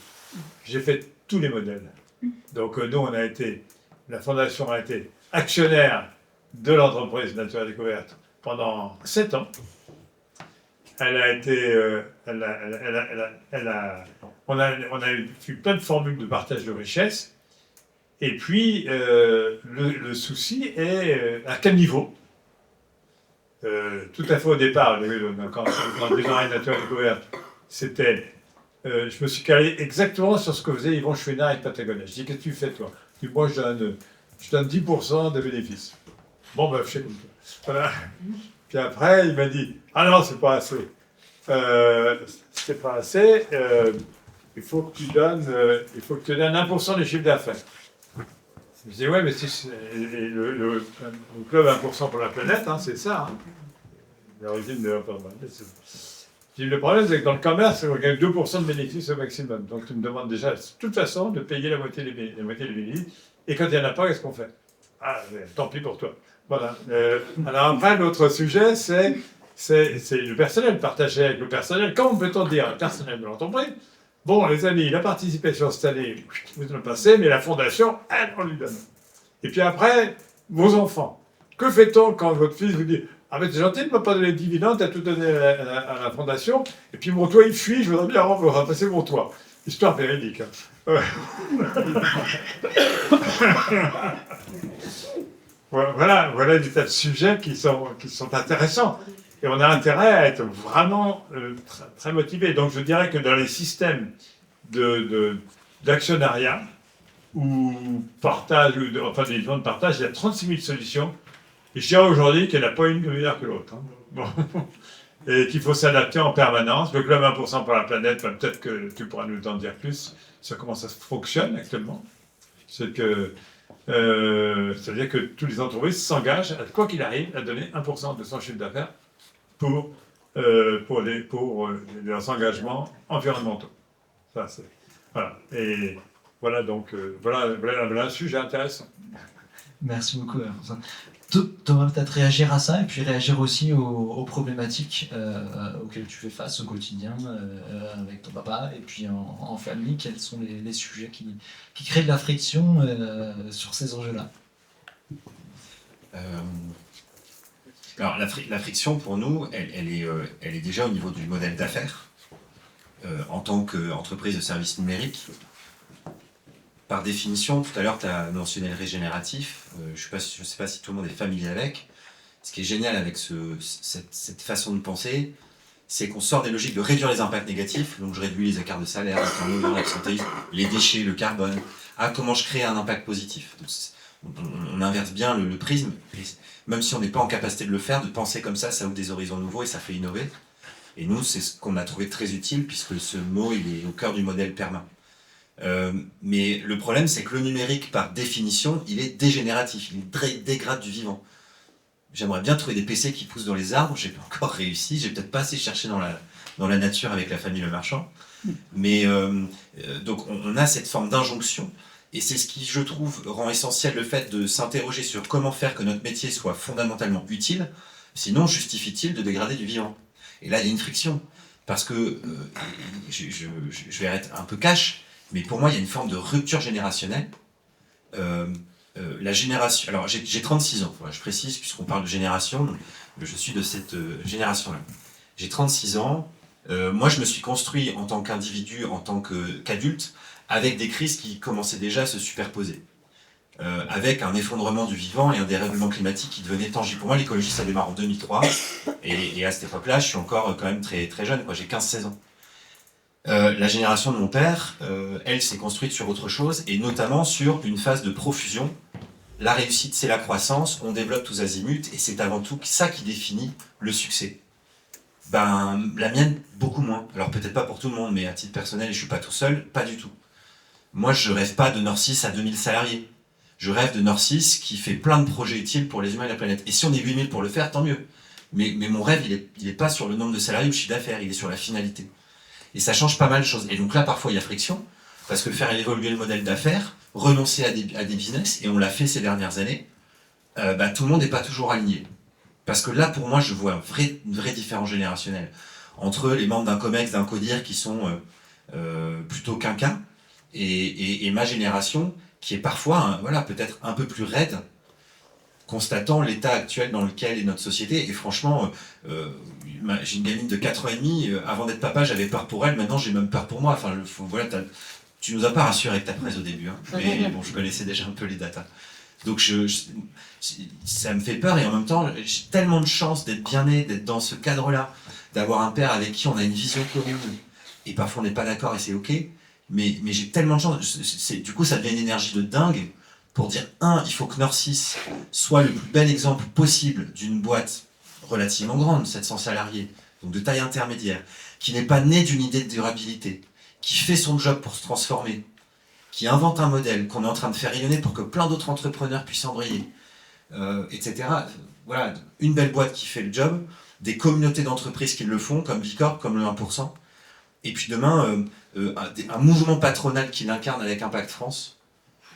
J'ai fait tous les modèles. Donc nous, la fondation a été actionnaire de l'entreprise Nature et Découverte pendant 7 ans. Elle a été, on a eu plein de formules de partage de richesse. Et puis, le souci est à quel niveau? Tout à fait au départ, quand on démarrait Nature et Découverte, c'était, je me suis calé exactement sur ce que faisait Yvon Chouinard avec Patagonia. Je dis, qu'est-ce que tu fais, toi? Je dis, moi, je donne 10% de bénéfices. Bon, ben, je sais comme ça. Voilà. Puis après, il m'a dit, ah non, c'est pas assez. C'est pas assez. Il faut que tu donnes 1% du chiffre d'affaires. Je dis, ouais, mais si le club 1% pour la planète, hein, c'est ça. Hein. L'origine de le problème, c'est que dans le commerce, on gagne 2% de bénéfices au maximum. Donc tu me demandes déjà, de toute façon, de payer la moitié des bénéfices. Et quand il n'y en a pas, qu'est-ce qu'on fait? Ah, tant pis pour toi. Voilà. Alors après, l'autre sujet, c'est le personnel, partager avec le personnel. Comment peut-on dire le personnel de l'entreprise? Bon, les amis, la participation cette année, vous le passez, mais la fondation, elle, on lui donne. Et puis après, vos enfants. Que fait-on quand votre fils vous dit, ah mais t'es gentil de ne pas donner de dividendes, t'as tout donné à la fondation, et puis mon toit il fuit, je voudrais bien remplacer mon toit. Histoire véridique. Hein. Voilà des tas de sujets qui sont intéressants. Et on a intérêt à être vraiment très motivé. Donc je dirais que dans les systèmes d'actionnariat ou partage, enfin des fonds de partage, il y a 36 000 solutions. Et je dirais aujourd'hui qu'il n'y en a pas une meilleure que l'autre. Hein. Bon. Et qu'il faut s'adapter en permanence. Le club 1% pour la planète, ben, peut-être que tu pourras nous en dire plus sur comment ça fonctionne actuellement. C'est que C'est-à-dire que toutes les entreprises s'engagent, quoi qu'il arrive, à donner 1% de son chiffre d'affaires pour leurs engagements environnementaux. Ça, c'est, voilà. Et voilà, donc, voilà un sujet intéressant. Merci beaucoup, François. Thomas, peut-être réagir à ça et puis réagir aussi aux problématiques auxquelles tu fais face au quotidien avec ton papa et puis en famille. Quels sont les sujets qui créent de la friction sur ces enjeux-là? Alors la friction pour nous, elle est déjà au niveau du modèle d'affaires. En tant qu'entreprise de services numériques, par définition, tout à l'heure tu as mentionné le régénératif, je ne sais pas si tout le monde est familier avec. Ce qui est génial avec cette façon de penser, c'est qu'on sort des logiques de réduire les impacts négatifs, donc je réduis les écarts de salaire, le turnover, l'absentéisme, les déchets, le carbone, à comment je crée un impact positif. Donc, on inverse bien le prisme, et même si on n'est pas en capacité de le faire, de penser comme ça ouvre des horizons nouveaux et ça fait innover. Et nous, c'est ce qu'on a trouvé très utile, puisque ce mot, il est au cœur du modèle PERMA. Mais le problème, c'est que le numérique, par définition, il est dégénératif, il dégrade du vivant. J'aimerais bien trouver des PC qui poussent dans les arbres, j'ai pas encore réussi, j'ai peut-être pas assez cherché dans la nature avec la famille Le Marchand. Mais donc on a cette forme d'injonction, et c'est ce qui, je trouve, rend essentiel le fait de s'interroger sur comment faire que notre métier soit fondamentalement utile, sinon justifie-t-il de dégrader du vivant? Et là, il y a une friction, parce que, je vais être un peu cash, mais pour moi, il y a une forme de rupture générationnelle. La génération... Alors, j'ai 36 ans, voilà, je précise, puisqu'on parle de génération, je suis de cette génération-là. J'ai 36 ans, moi je me suis construit en tant qu'individu, en tant qu'adulte, avec des crises qui commençaient déjà à se superposer. Avec un effondrement du vivant et un dérèglement climatique qui devenait tangible. Pour moi, l'écologie, ça démarre en 2003, et à cette époque-là, je suis encore quand même très, très jeune, j'ai 15-16 ans. La génération de mon père, elle s'est construite sur autre chose, et notamment sur une phase de profusion. La réussite, c'est la croissance, on développe tous azimuts, et c'est avant tout ça qui définit le succès. La mienne, beaucoup moins. Alors peut-être pas pour tout le monde, mais à titre personnel, et je suis pas tout seul, pas du tout. Moi, je rêve pas de Nord6 à 2000 salariés. Je rêve de Nord6 qui fait plein de projets utiles pour les humains et la planète. Et si on est 8000 pour le faire, tant mieux. Mais mon rêve, il est pas sur le nombre de salariés ou le chiffre d'affaires, il est sur la finalité. Et ça change pas mal de choses. Et donc là, parfois, il y a friction, parce que faire évoluer le modèle d'affaires, renoncer à des business, et on l'a fait ces dernières années, tout le monde n'est pas toujours aligné. Parce que là, pour moi, je vois une vraie différence générationnelle entre les membres d'un COMEX, d'un CODIR qui sont plutôt quinquas, et ma génération qui est parfois peut-être un peu plus raide, constatant l'état actuel dans lequel est notre société. Et franchement, j'ai une gamine de 4 ans et demi, avant d'être papa, j'avais peur pour elle, maintenant j'ai même peur pour moi. Enfin, tu nous as pas rassuré avec ta presse au début, hein, mais bon, je connaissais déjà un peu les datas. Donc ça me fait peur, et en même temps, j'ai tellement de chance d'être bien né, d'être dans ce cadre-là, d'avoir un père avec qui on a une vision commune, et parfois on n'est pas d'accord et c'est ok, mais j'ai tellement de chance, du coup ça devient une énergie de dingue, pour dire, il faut que Nord6 soit le plus bel exemple possible d'une boîte relativement grande, 700 salariés, donc de taille intermédiaire, qui n'est pas née d'une idée de durabilité, qui fait son job pour se transformer, qui invente un modèle qu'on est en train de faire rayonner pour que plein d'autres entrepreneurs puissent embrayer, etc. Voilà, une belle boîte qui fait le job, des communautés d'entreprises qui le font, comme Bicorp, comme le 1%, et puis demain, un mouvement patronal qui l'incarne avec Impact France,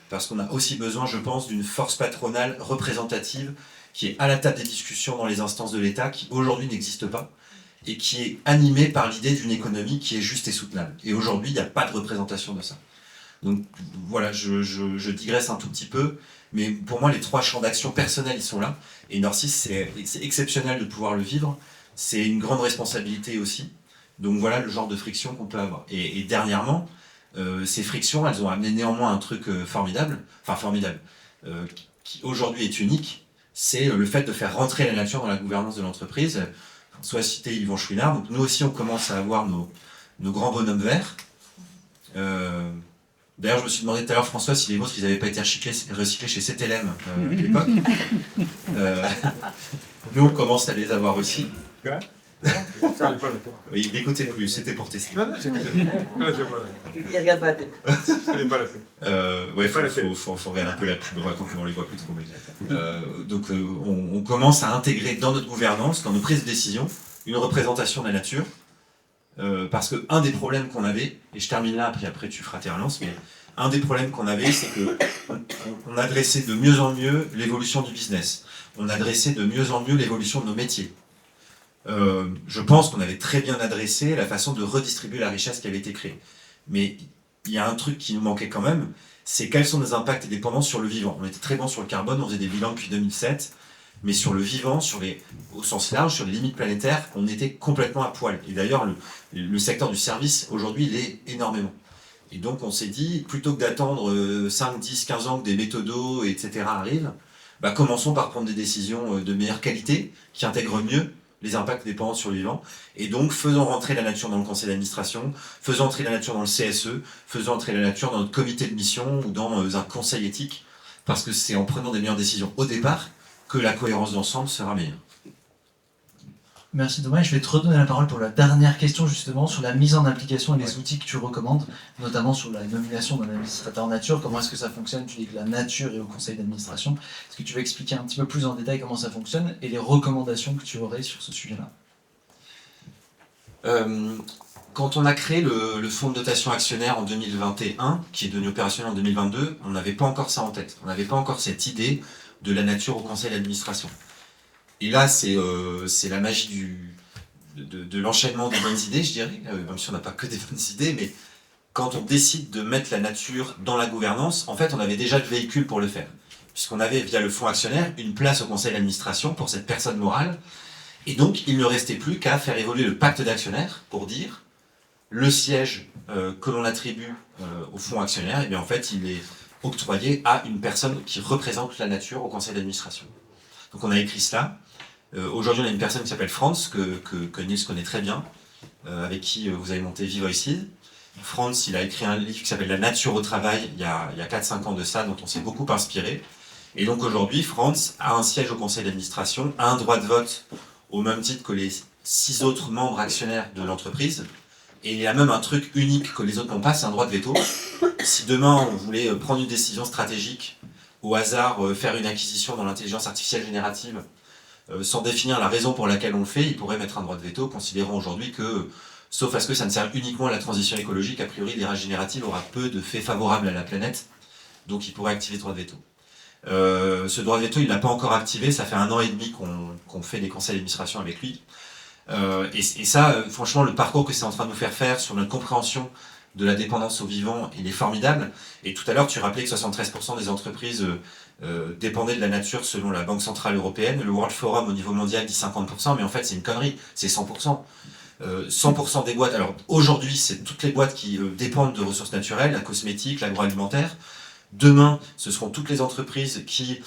parce qu'on a aussi besoin, je pense, d'une force patronale représentative qui est à la table des discussions dans les instances de l'État, qui aujourd'hui n'existe pas, et qui est animée par l'idée d'une économie qui est juste et soutenable. Et aujourd'hui, il n'y a pas de représentation de ça. Donc voilà, je digresse un tout petit peu, mais pour moi, les 3 champs d'action personnels, ils sont là. Et Nord6, c'est exceptionnel de pouvoir le vivre. C'est une grande responsabilité aussi. Donc voilà le genre de friction qu'on peut avoir. Et dernièrement, ces frictions, elles ont amené néanmoins un truc formidable, qui aujourd'hui est unique, c'est le fait de faire rentrer la nature dans la gouvernance de l'entreprise. Soit cité Yvon Chouinard, donc nous aussi on commence à avoir nos grands bonhommes verts. D'ailleurs, je me suis demandé tout à l'heure, François, si les vôtres, ils n'avaient pas été recyclés chez CTLM à l'époque. Nous, on commence à les avoir aussi. Il n'écoutait plus, c'était pour tester. Non, c'est pas Il regarde pas la télé. Ouais, faut regarder un peu la pub, on les voit plus trop. Donc on commence à intégrer dans notre gouvernance, dans nos prises de décision, une représentation de la nature. Parce que un des problèmes qu'on avait, et je termine là, puis après tu feras tes relances, mais un des problèmes qu'on avait, c'est que on adressait de mieux en mieux l'évolution du business. On adressait de mieux en mieux l'évolution de nos métiers. Je pense qu'on avait très bien adressé la façon de redistribuer la richesse qui avait été créée. Mais il y a un truc qui nous manquait quand même, c'est quels sont nos impacts et dépendances sur le vivant. On était très bon sur le carbone, on faisait des bilans depuis 2007, mais sur le vivant, au sens large, sur les limites planétaires, on était complètement à poil. Et d'ailleurs, le secteur du service, aujourd'hui, il est énormément. Et donc on s'est dit, plutôt que d'attendre 5, 10, 15 ans que des méthodos, etc. arrivent, commençons par prendre des décisions de meilleure qualité, qui intègrent mieux les impacts dépendants sur le vivant, et donc faisons rentrer la nature dans le conseil d'administration, faisons entrer la nature dans le CSE, faisons entrer la nature dans notre comité de mission ou dans un conseil éthique, parce que c'est en prenant des meilleures décisions au départ que la cohérence d'ensemble sera meilleure. Merci Thomas, je vais te redonner la parole pour la dernière question justement sur la mise en application et les outils que tu recommandes, notamment sur la nomination d'un administrateur nature. Comment est-ce que ça fonctionne? Tu dis que la nature est au conseil d'administration. Est-ce que tu veux expliquer un petit peu plus en détail comment ça fonctionne et les recommandations que tu aurais sur ce sujet-là? Quand on a créé le fonds de dotation actionnaire en 2021, qui est devenu opérationnel en 2022, on n'avait pas encore ça en tête. On n'avait pas encore cette idée de la nature au conseil d'administration. Et là, c'est la magie de l'enchaînement des bonnes idées, je dirais, même si on n'a pas que des bonnes idées, mais quand on décide de mettre la nature dans la gouvernance, en fait, on avait déjà le véhicule pour le faire. Puisqu'on avait, via le fonds actionnaire, une place au conseil d'administration pour cette personne morale. Et donc, il ne restait plus qu'à faire évoluer le pacte d'actionnaires pour dire le siège que l'on attribue au fonds actionnaire, et bien en fait, il est octroyé à une personne qui représente la nature au conseil d'administration. Donc on a écrit cela. Aujourd'hui, on a une personne qui s'appelle Franz, que Nils connaît très bien, avec qui vous avez monté Vivoicide. Franz, il a écrit un livre qui s'appelle La nature au travail, il y a 4-5 ans de ça, dont on s'est beaucoup inspiré. Et donc aujourd'hui, Franz a un siège au conseil d'administration, a un droit de vote au même titre que les 6 autres membres actionnaires de l'entreprise. Et il y a même un truc unique que les autres n'ont pas, c'est un droit de veto. Si demain on voulait prendre une décision stratégique, au hasard faire une acquisition dans l'intelligence artificielle générative, sans définir la raison pour laquelle on le fait, il pourrait mettre un droit de veto, considérant aujourd'hui que, sauf à ce que ça ne sert uniquement à la transition écologique, a priori l'IA générative aura peu de faits favorables à la planète, donc il pourrait activer ce droit de veto. Ce droit de veto, il ne l'a pas encore activé, ça fait 1 an et demi qu'on fait des conseils d'administration avec lui. Et ça, franchement, le parcours que c'est en train de nous faire sur notre compréhension de la dépendance au vivant, il est formidable. Et tout à l'heure, tu rappelais que 73% des entreprises dépendaient de la nature selon la Banque Centrale Européenne. Le World Forum au niveau mondial dit 50%, mais en fait c'est une connerie, c'est 100%. 100% des boîtes, alors aujourd'hui c'est toutes les boîtes qui dépendent de ressources naturelles, la cosmétique, l'agroalimentaire. Demain, ce seront toutes les entreprises qui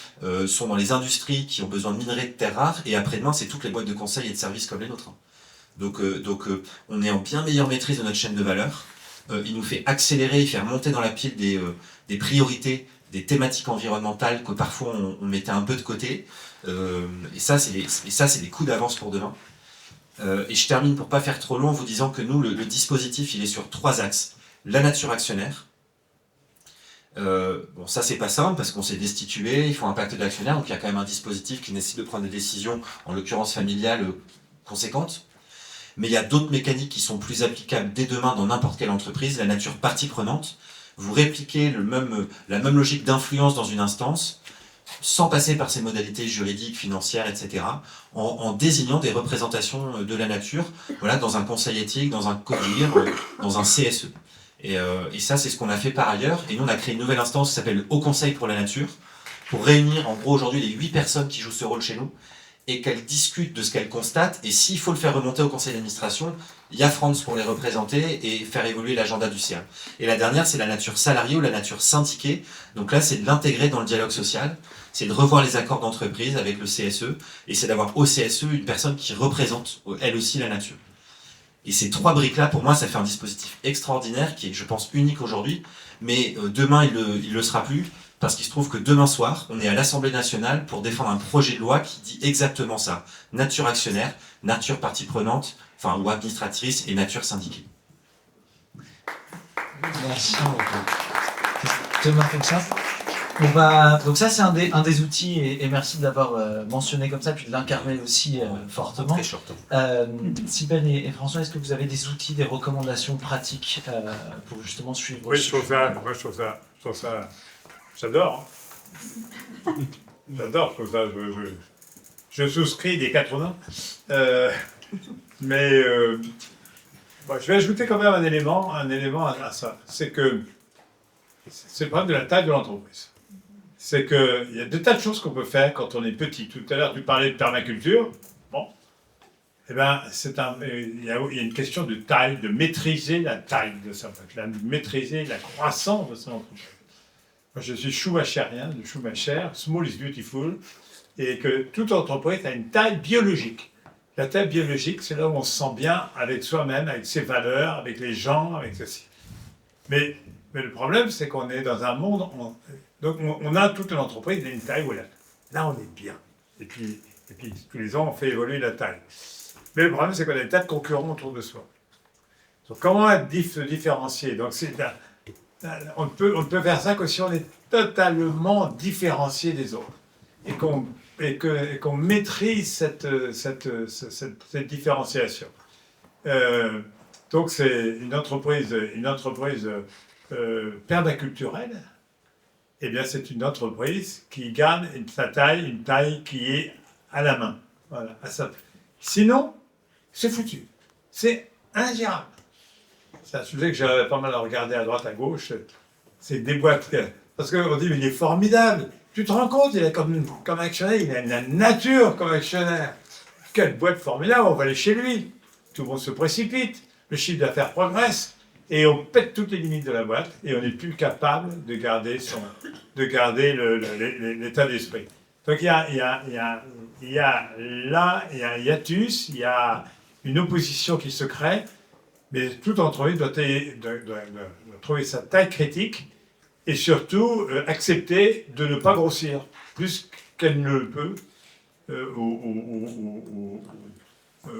sont dans les industries, qui ont besoin de minerais de terres rares, et après-demain, c'est toutes les boîtes de conseil et de services comme les nôtres. Donc on est en bien meilleure maîtrise de notre chaîne de valeur. Il nous fait accélérer, faire monter dans la pile des priorités, des thématiques environnementales que parfois on mettait un peu de côté. Et ça, c'est des coups d'avance pour demain. Et je termine pour pas faire trop long en vous disant que nous, le dispositif, il est sur 3 axes. La nature actionnaire. Bon, ça c'est pas simple parce qu'on s'est destitué, il faut un pacte d'actionnaire, donc il y a quand même un dispositif qui nécessite de prendre des décisions, en l'occurrence familiales, conséquentes. Mais il y a d'autres mécaniques qui sont plus applicables dès demain dans n'importe quelle entreprise, la nature partie prenante. Vous répliquez la même logique d'influence dans une instance, sans passer par ses modalités juridiques, financières, etc., en désignant des représentations de la nature, voilà, dans un conseil éthique, dans un CODIR, dans un CSE. Et ça, c'est ce qu'on a fait par ailleurs. Et nous, on a créé une nouvelle instance qui s'appelle le Haut Conseil pour la Nature, pour réunir en gros aujourd'hui les 8 personnes qui jouent ce rôle chez nous, et qu'elles discutent de ce qu'elles constatent. Et s'il faut le faire remonter au conseil d'administration, il y a France pour les représenter et faire évoluer l'agenda du CA. Et la dernière, c'est la nature salariée ou la nature syndiquée. Donc là, c'est de l'intégrer dans le dialogue social, c'est de revoir les accords d'entreprise avec le CSE, et c'est d'avoir au CSE une personne qui représente elle aussi la nature. Et ces 3 briques-là, pour moi, ça fait un dispositif extraordinaire qui est, je pense, unique aujourd'hui, mais demain, il le sera plus, parce qu'il se trouve que demain soir, on est à l'Assemblée nationale pour défendre un projet de loi qui dit exactement ça. Nature actionnaire, nature partie prenante, enfin ou administratrice et nature syndiquée. Merci. Thomas, comme ça. Donc ça, c'est un des outils, et merci de l'avoir mentionné comme ça, puis de l'incarner aussi fortement. Très short. Sybelle et François, est-ce que vous avez des outils, des recommandations pratiques pour justement suivre Oui, je trouve ça, j'adore. Hein. J'adore, je trouve ça, je souscris des 80. Mais je vais ajouter quand même un élément à ça. C'est que c'est le problème de la taille de l'entreprise. C'est qu'il y a des tas de choses qu'on peut faire quand on est petit. Tout à l'heure, tu parlais de permaculture. Bon. Eh bien, il y a une question de taille, de maîtriser la taille de ça, de maîtriser la croissance de son entreprise. Moi, je suis schumachérien, de Schumacher, small is beautiful, et que toute entreprise a une taille biologique. La taille biologique, c'est là où on se sent bien avec soi-même, avec ses valeurs, avec les gens, avec ceci. Mais le problème, c'est qu'on est dans un monde... Donc, on a toute l'entreprise, une taille où là, on est bien. Et puis, tous les ans, on fait évoluer la taille. Mais le problème, c'est qu'on a des tas de concurrents autour de soi. Donc, comment se différencier? Donc, on ne peut faire ça que si on est totalement différencié des autres. Et qu'on maîtrise cette différenciation. Donc, c'est une entreprise permaculturelle. Eh bien, c'est une entreprise qui garde une taille qui est à la main. Voilà, sinon, c'est foutu. C'est ingérable. C'est un sujet que j'avais pas mal à regarder à droite, à gauche. C'est des boîtes. Parce qu'on dit, mais il est formidable. Tu te rends compte, il est comme actionnaire, il a la nature comme actionnaire. Quelle boîte formidable, on va aller chez lui. Tout le monde se précipite. Le chiffre d'affaires progresse. Et on pète toutes les limites de la boîte et on n'est plus capable de garder l'état d'esprit. Donc il y a un hiatus, il y a une opposition qui se crée, mais toute entreprise doit trouver sa taille critique et surtout accepter de ne pas grossir plus qu'elle ne le peut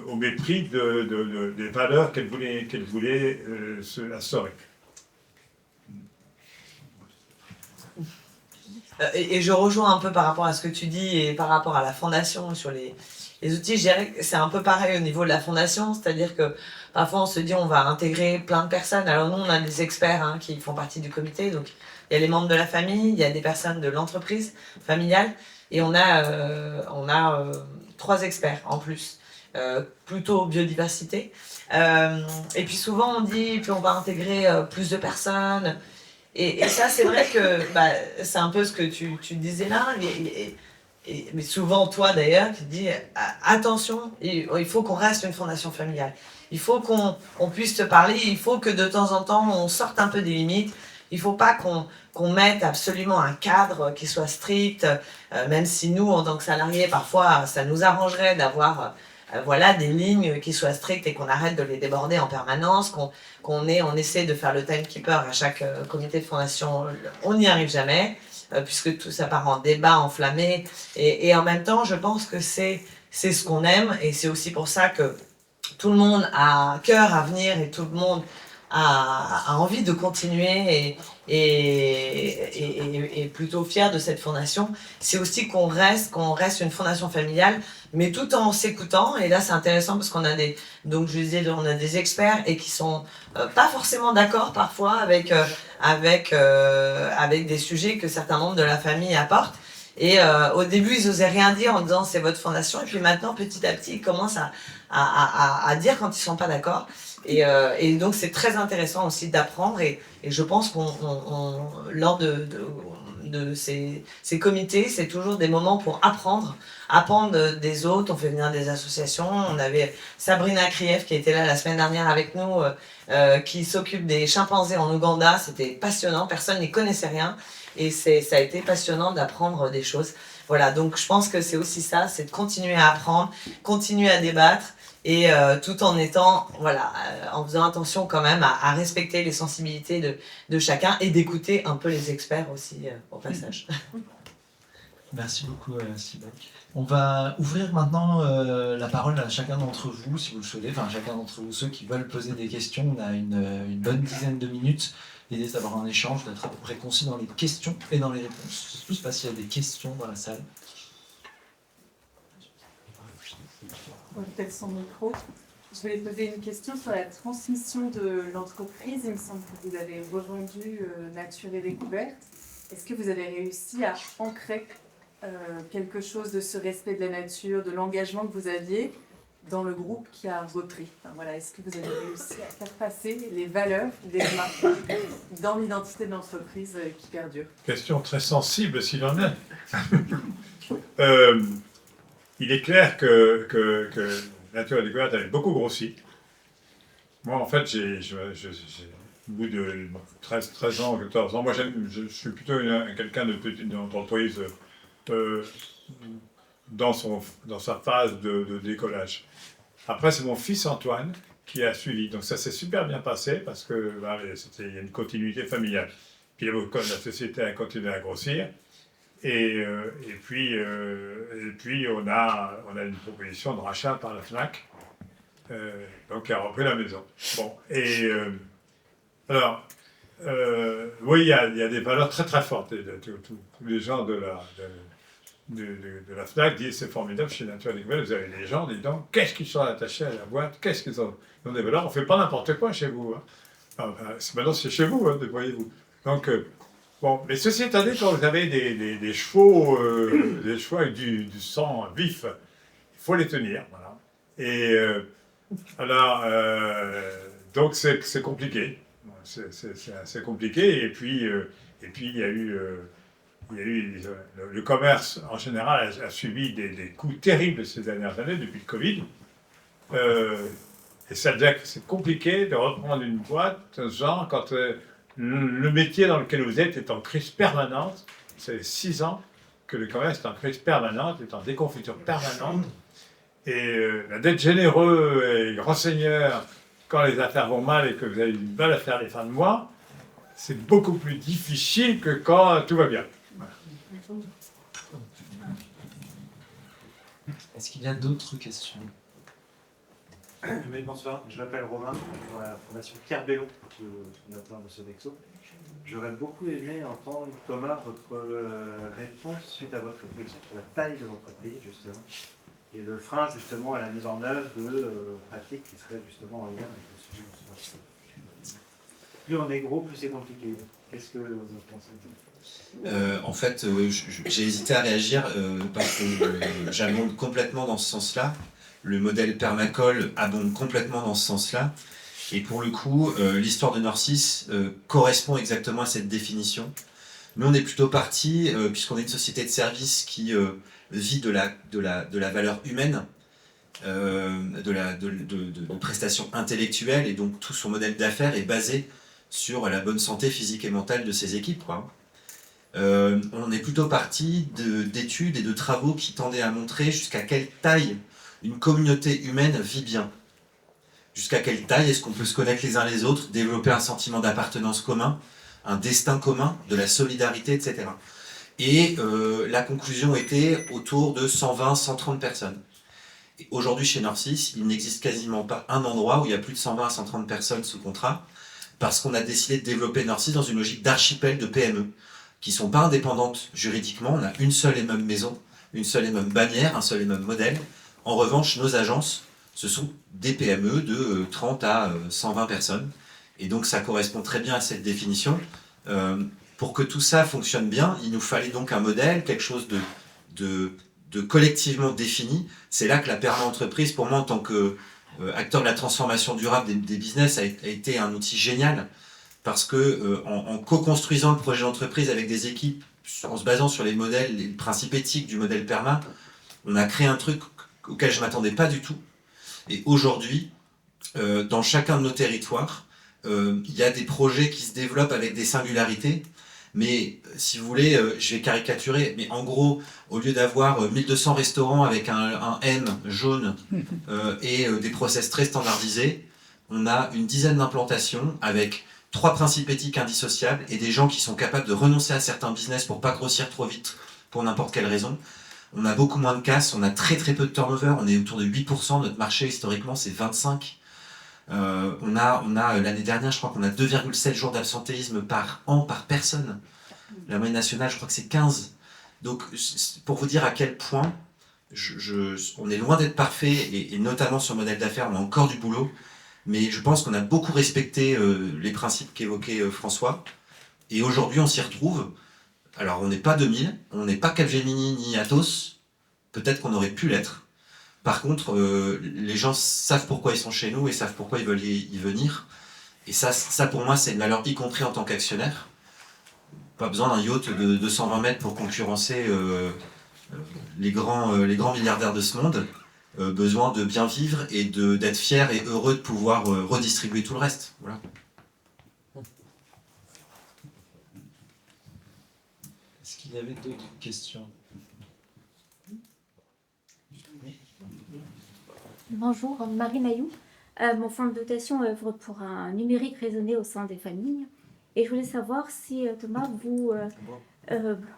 au mépris des valeurs qu'elle voulait instaurer. Et je rejoins un peu par rapport à ce que tu dis et par rapport à la fondation sur les outils. Je dirais que c'est un peu pareil au niveau de la fondation, c'est-à-dire que parfois on se dit on va intégrer plein de personnes. Alors nous on a des experts qui font partie du comité, donc il y a les membres de la famille, il y a des personnes de l'entreprise familiale et on a 3 experts en plus. Plutôt biodiversité. Et puis souvent on dit, puis on va intégrer plus de personnes. Et ça, c'est vrai que c'est un peu ce que tu disais là. Mais souvent, toi d'ailleurs, tu dis attention, il faut qu'on reste une fondation familiale. Il faut qu'on puisse te parler. Il faut que de temps en temps, on sorte un peu des limites. Il ne faut pas qu'on mette absolument un cadre qui soit strict, même si nous, en tant que salariés, parfois, ça nous arrangerait d'avoir des lignes qui soient strictes et qu'on arrête de les déborder en permanence, on essaie de faire le timekeeper à chaque comité de fondation. On n'y arrive jamais, puisque tout ça part en débat enflammé. Et en même temps, je pense que c'est ce qu'on aime, et c'est aussi pour ça que tout le monde a cœur à venir et tout le monde a envie de continuer et plutôt fier de cette fondation. C'est aussi qu'on reste une fondation familiale, mais tout en s'écoutant. Et là, c'est intéressant parce qu'on a on a des experts et qui sont pas forcément d'accord parfois avec des sujets que certains membres de la famille apportent. Et au début, ils n'osaient rien dire en disant c'est votre fondation. Et puis maintenant, petit à petit, ils commencent à dire quand ils ne sont pas d'accord. Et donc, c'est très intéressant aussi d'apprendre. Et je pense lors de ces comités, c'est toujours des moments pour apprendre des autres. On fait venir des associations. On avait Sabrina Krief qui était là la semaine dernière avec nous, qui s'occupe des chimpanzés en Ouganda. C'était passionnant. Personne n'y connaissait rien. Et ça a été passionnant d'apprendre des choses. Voilà, donc je pense que c'est aussi ça, c'est de continuer à apprendre, continuer à débattre et tout en étant, voilà, en faisant attention quand même à respecter les sensibilités de chacun et d'écouter un peu les experts aussi au passage. Merci beaucoup, Sybille. On va ouvrir maintenant la parole à chacun d'entre vous, si vous le souhaitez, enfin chacun d'entre vous, ceux qui veulent poser des questions. On a une bonne dizaine de minutes. L'idée, c'est d'avoir un échange, d'être à peu près concis dans les questions et dans les réponses. Je ne sais pas s'il y a des questions dans la salle. Peut-être son micro. Je voulais poser une question sur la transmission de l'entreprise. Il me semble que vous avez revendu Nature et Découverte. Est-ce que vous avez réussi à ancrer quelque chose de ce respect de la nature, de l'engagement que vous aviez dans le groupe qui a repris? Enfin, voilà, est-ce que vous avez réussi à faire passer les valeurs des marques dans l'identité de l'entreprise qui perdure? Question très sensible s'il en est. Il est clair que Nature et Découverte avait beaucoup grossi. Moi, en fait, au bout de 13 ans, 14 ans, moi, je suis plutôt quelqu'un d'entreprise dans sa phase de décollage. Après, c'est mon fils Antoine qui a suivi. Donc ça s'est super bien passé parce que il y a une continuité familiale. Puis la société a continué à grossir. Et puis on a une proposition de rachat par la Fnac, donc qui a repris la maison. Bon, alors, oui, il y a des valeurs très très fortes. Tous les gens de la Fnac disent c'est formidable chez Nature et Découverte, vous avez des gens, dis donc, qu'est-ce qu'ils sont attachés à la boîte, qu'est-ce qu'ils ont des valeurs, on ne fait pas n'importe quoi chez vous. Hein. Enfin, maintenant c'est chez vous, hein, voyez-vous. Donc, bon, mais ceci étant dit, quand vous avez des chevaux avec du sang vif, il faut les tenir, voilà. Et alors, donc c'est compliqué, c'est assez compliqué. Et puis il y a eu le commerce en général a subi des coups terribles ces dernières années depuis le Covid. Et ça veut dire que c'est compliqué de reprendre une boîte de ce genre quand le métier dans lequel vous êtes est en crise permanente. C'est 6 ans que le commerce est en crise permanente, est en déconfiture permanente. Et d'être généreux et grand seigneur quand les affaires vont mal et que vous avez du mal à faire les fins de mois, c'est beaucoup plus difficile que quand tout va bien. Voilà. Est-ce qu'il y a d'autres questions? Oui, bonsoir, je m'appelle Romain, dans la fondation Pierre Bellon, fondateur de Sodexo. J'aurais beaucoup aimé entendre, Thomas, votre réponse suite à votre réflexion sur la taille de l'entreprise, justement, et le frein, justement, à la mise en œuvre de pratiques qui seraient justement en lien avec le sujet dont on se passe. Plus on est gros, plus c'est compliqué. Qu'est-ce que vous en pensez? En fait, j'ai hésité à réagir parce que j'abonde complètement dans ce sens-là. Le modèle permacole abonde complètement dans ce sens-là. Et pour le coup, l'histoire de Norcis correspond exactement à cette définition. Nous, on est plutôt parti, puisqu'on est une société de services qui vit de la valeur humaine, de prestations intellectuelles, et donc tout son modèle d'affaires est basé sur la bonne santé physique et mentale de ses équipes, quoi. On est plutôt parti d'études et de travaux qui tendaient à montrer jusqu'à quelle taille une communauté humaine vit bien. Jusqu'à quelle taille est-ce qu'on peut se connaître les uns les autres, développer un sentiment d'appartenance commun, un destin commun, de la solidarité, etc. Et la conclusion était autour de 120-130 personnes. Aujourd'hui, chez Norcis, il n'existe quasiment pas un endroit où il y a plus de 120 à 130 personnes sous contrat, parce qu'on a décidé de développer Norcis dans une logique d'archipel de PME, qui ne sont pas indépendantes juridiquement. On a une seule et même maison, une seule et même bannière, un seul et même modèle. En revanche, nos agences, ce sont des PME de 30 à 120 personnes. Et donc, ça correspond très bien à cette définition. Pour que tout ça fonctionne bien, il nous fallait donc un modèle, quelque chose de collectivement défini. C'est là que la perma-entreprise, pour moi, en tant qu'acteur de la transformation durable des business, a été un outil génial. Parce que en co-construisant le projet d'entreprise avec des équipes, en se basant sur les modèles, les principes éthiques du modèle perma, on a créé un truc auquel je ne m'attendais pas du tout. Et aujourd'hui, dans chacun de nos territoires, il y a des projets qui se développent avec des singularités, Mais si vous voulez, je vais caricaturer, mais en gros, au lieu d'avoir 1200 restaurants avec un M jaune et des process très standardisés, on a une dizaine d'implantations avec 3 principes éthiques indissociables et des gens qui sont capables de renoncer à certains business pour pas grossir trop vite pour n'importe quelle raison. On a beaucoup moins de casse, on a très très peu de turnover, on est autour de 8%, notre marché historiquement c'est 25%. On a l'année dernière, je crois qu'on a 2,7 jours d'absentéisme par an par personne. La moyenne nationale, je crois que c'est 15. Donc, pour vous dire à quel point on est loin d'être parfait, et notamment sur le modèle d'affaires, on a encore du boulot. Mais je pense qu'on a beaucoup respecté les principes qu'évoquait François. Et aujourd'hui, on s'y retrouve. Alors, on n'est pas 2000, on n'est pas Capgemini ni Atos. Peut-être qu'on aurait pu l'être. Par contre, les gens savent pourquoi ils sont chez nous et savent pourquoi ils veulent y venir. Et ça pour moi, c'est une valeur, y compris en tant qu'actionnaire. Pas besoin d'un yacht de 220 mètres pour concurrencer les grands milliardaires de ce monde. Besoin de bien vivre et d'être fier et heureux de pouvoir redistribuer tout le reste. Voilà. Est-ce qu'il y avait d'autres questions? Bonjour, Marie Mailloux. Mon fonds de dotation œuvre pour un numérique raisonné au sein des familles. Et je voulais savoir si, Thomas, vous,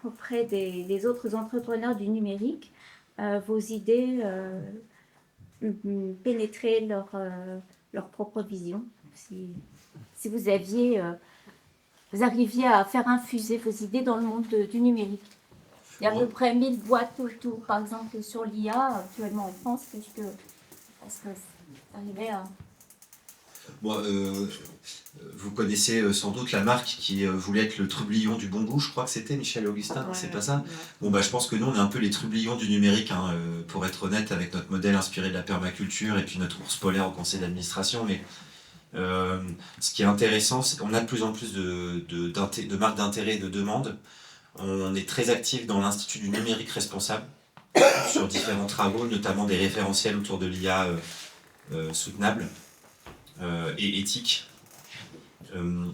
auprès des autres entrepreneurs du numérique, vos idées pénétraient leur propre vision. Si vous arriviez à faire infuser vos idées dans le monde du numérique. Il y a à peu près 1000 boîtes autour, par exemple, sur l'IA, actuellement en France. Est-ce que ça arrivait à... Bon, vous connaissez sans doute la marque qui voulait être le trublion du bon goût, je crois que c'était Michel Augustin, c'est pas ça? Bon, bah, je pense que nous, on est un peu les trublions du numérique, hein, pour être honnête, avec notre modèle inspiré de la permaculture et puis notre ours polaire au conseil d'administration. Mais ce qui est intéressant, c'est qu'on a de plus en plus de marques d'intérêt et de demandes. On est très actif dans l'Institut du numérique responsable sur différents travaux, notamment des référentiels autour de l'IA soutenable et éthique.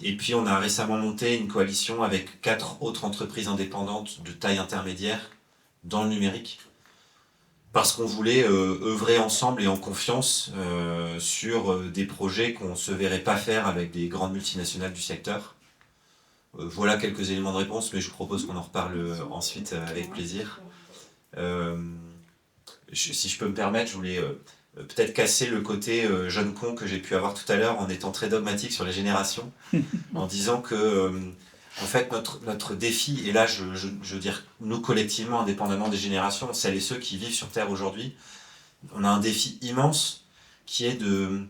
Et puis on a récemment monté une coalition avec 4 autres entreprises indépendantes de taille intermédiaire dans le numérique, parce qu'on voulait œuvrer ensemble et en confiance sur des projets qu'on ne se verrait pas faire avec des grandes multinationales du secteur. Voilà quelques éléments de réponse, mais je vous propose qu'on en reparle ensuite avec plaisir. Si je peux me permettre, je voulais peut-être casser le côté jeune con que j'ai pu avoir tout à l'heure en étant très dogmatique sur les générations, en disant que en fait notre défi, et là je veux dire nous collectivement, indépendamment des générations, celles et ceux qui vivent sur Terre aujourd'hui, on a un défi immense qui est de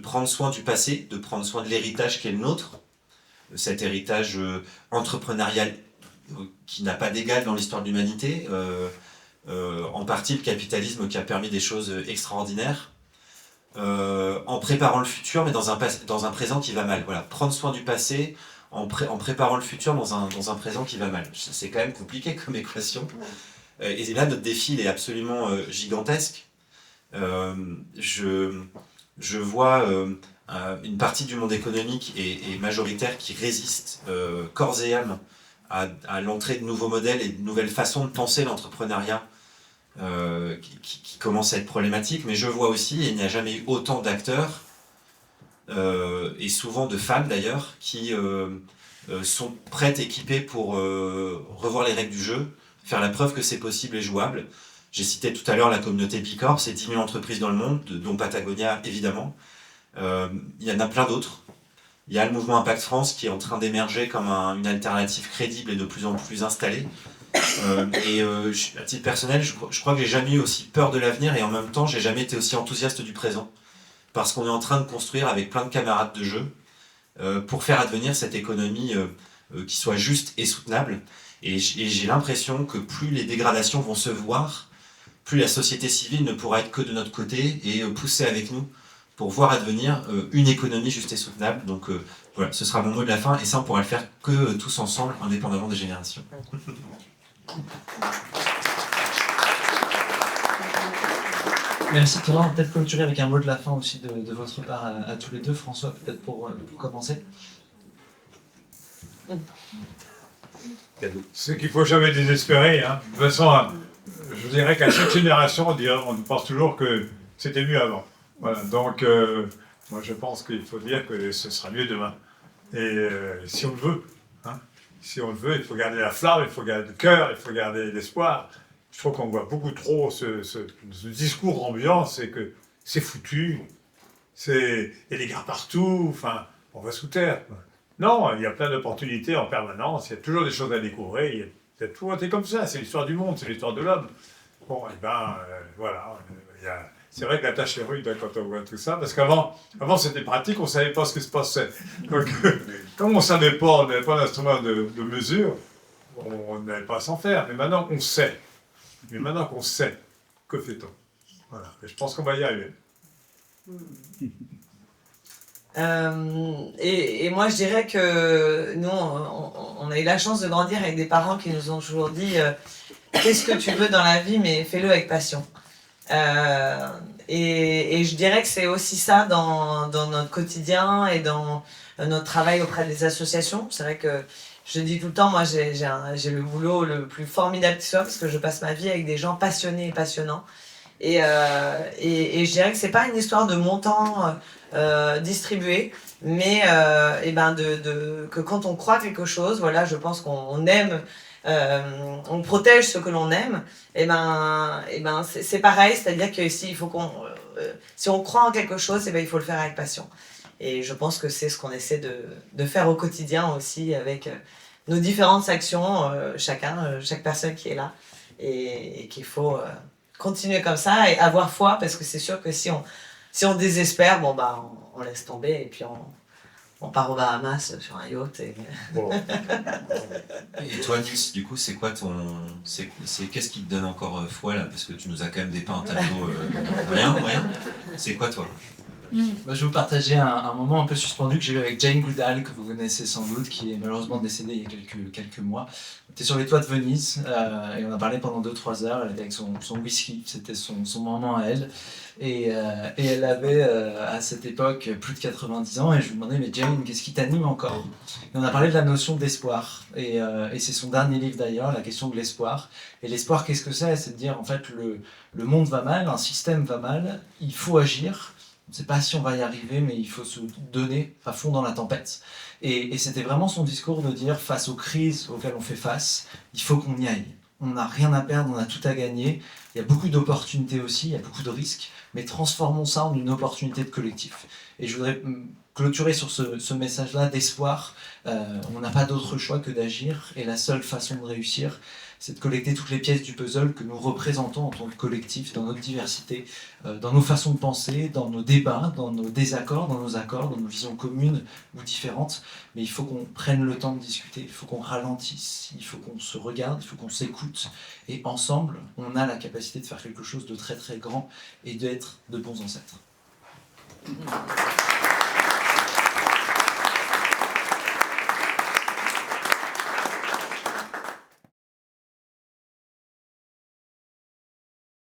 prendre soin du passé, de prendre soin de l'héritage qui est le nôtre, cet héritage entrepreneurial qui n'a pas d'égal dans l'histoire de l'humanité, en partie le capitalisme qui a permis des choses extraordinaires, en préparant le futur, mais dans un présent qui va mal. Voilà, prendre soin du passé en préparant le futur dans un présent qui va mal. C'est quand même compliqué comme équation. Et là, notre défi il est absolument gigantesque. Je vois une partie du monde économique et majoritaire qui résiste corps et âme à l'entrée de nouveaux modèles et de nouvelles façons de penser l'entrepreneuriat qui commencent à être problématiques. Mais je vois aussi, et il n'y a jamais eu autant d'acteurs, et souvent de femmes d'ailleurs, qui sont prêtes, équipées pour revoir les règles du jeu, faire la preuve que c'est possible et jouable. J'ai cité tout à l'heure la communauté Bicorp, c'est 10 000 entreprises dans le monde, dont Patagonia évidemment. Il y en a plein d'autres. Il y a le mouvement Impact France qui est en train d'émerger comme une alternative crédible et de plus en plus installée. À titre personnel, je crois que j'ai jamais eu aussi peur de l'avenir et en même temps, j'ai jamais été aussi enthousiaste du présent. Parce qu'on est en train de construire avec plein de camarades de jeu pour faire advenir cette économie qui soit juste et soutenable. Et j'ai l'impression que plus les dégradations vont se voir, plus la société civile ne pourra être que de notre côté et pousser avec nous pour voir advenir une économie juste et soutenable. Donc voilà, ce sera mon mot de la fin, et ça on pourra le faire que tous ensemble, indépendamment des générations. Merci Thomas, on va peut-être clôturer avec un mot de la fin aussi de votre part à tous les deux. François, peut-être pour commencer. C'est qu'il ne faut jamais désespérer. Hein. De toute façon, je dirais qu'à chaque génération, on pense toujours que c'était mieux avant. Voilà. Donc, moi, je pense qu'il faut dire que ce sera mieux demain. Et si on le veut, hein, si on le veut, il faut garder la flamme, il faut garder le cœur, il faut garder l'espoir. Je trouve qu'on voit beaucoup trop ce discours ambiant, c'est que c'est foutu, et les gars partout, enfin, on va sous terre. Quoi. Non, il y a plein d'opportunités en permanence, il y a toujours des choses à découvrir, il y a toujours été comme ça, c'est l'histoire du monde, c'est l'histoire de l'homme. Bon, et ben, voilà, c'est vrai que la tâche est rude hein, quand on voit tout ça, parce qu'avant c'était pratique, on ne savait pas ce qui se passait. Donc, comme on ne savait pas, on n'avait pas d'instrument de mesure, on n'avait pas à s'en faire, mais maintenant on sait. Mais maintenant qu'on sait, que fait-on? Voilà, et je pense qu'on va y arriver. Et moi, je dirais que nous, on a eu la chance de grandir avec des parents qui nous ont toujours dit qu'est-ce que tu veux dans la vie, mais fais-le avec passion. Et je dirais que c'est aussi ça dans notre quotidien et dans notre travail auprès des associations. C'est vrai que je dis tout le temps, moi j'ai le boulot le plus formidable qui soit parce que je passe ma vie avec des gens passionnés et passionnants. Et je dirais que c'est pas une histoire de montant distribué, mais que quand on croit quelque chose, voilà, je pense qu'on aime, on protège ce que l'on aime. C'est pareil, c'est-à-dire que si on croit en quelque chose, il faut le faire avec passion. Et je pense que c'est ce qu'on essaie de faire au quotidien aussi avec nos différentes actions, chaque personne qui est là, et qu'il faut continuer comme ça et avoir foi, parce que c'est sûr que si on désespère, bon bah on laisse tomber et puis on part aux Bahamas sur un yacht. Bon. Et toi, Nils, du coup, c'est quoi qu'est-ce qui te donne encore foi là? Parce que tu nous as quand même dépeint un tableau. Rien. C'est quoi toi? Bah, je vais vous partager un moment un peu suspendu que j'ai eu avec Jane Goodall, que vous connaissez sans doute, qui est malheureusement décédée il y a quelques mois. On était sur les toits de Venise et on a parlé pendant 2-3 heures. Elle était avec son whisky, c'était son moment à elle. Et elle avait à cette époque plus de 90 ans et je lui demandais mais Jane, qu'est-ce qui t'anime encore? Et on a parlé de la notion d'espoir et c'est son dernier livre d'ailleurs, la question de l'espoir. Et l'espoir, qu'est-ce que c'est? C'est de dire en fait le monde va mal, un système va mal, il faut agir. On ne sait pas si on va y arriver, mais il faut se donner à fond dans la tempête. Et c'était vraiment son discours de dire, face aux crises auxquelles on fait face, il faut qu'on y aille. On n'a rien à perdre, on a tout à gagner. Il y a beaucoup d'opportunités aussi, il y a beaucoup de risques, mais transformons ça en une opportunité de collectif. Et je voudrais clôturer sur ce message-là d'espoir. On n'a pas d'autre choix que d'agir, et la seule façon de réussir, c'est de collecter toutes les pièces du puzzle que nous représentons en tant que collectif, dans notre diversité, dans nos façons de penser, dans nos débats, dans nos désaccords, dans nos accords, dans nos visions communes ou différentes. Mais il faut qu'on prenne le temps de discuter, il faut qu'on ralentisse, il faut qu'on se regarde, il faut qu'on s'écoute. Et ensemble, on a la capacité de faire quelque chose de très très grand et d'être de bons ancêtres.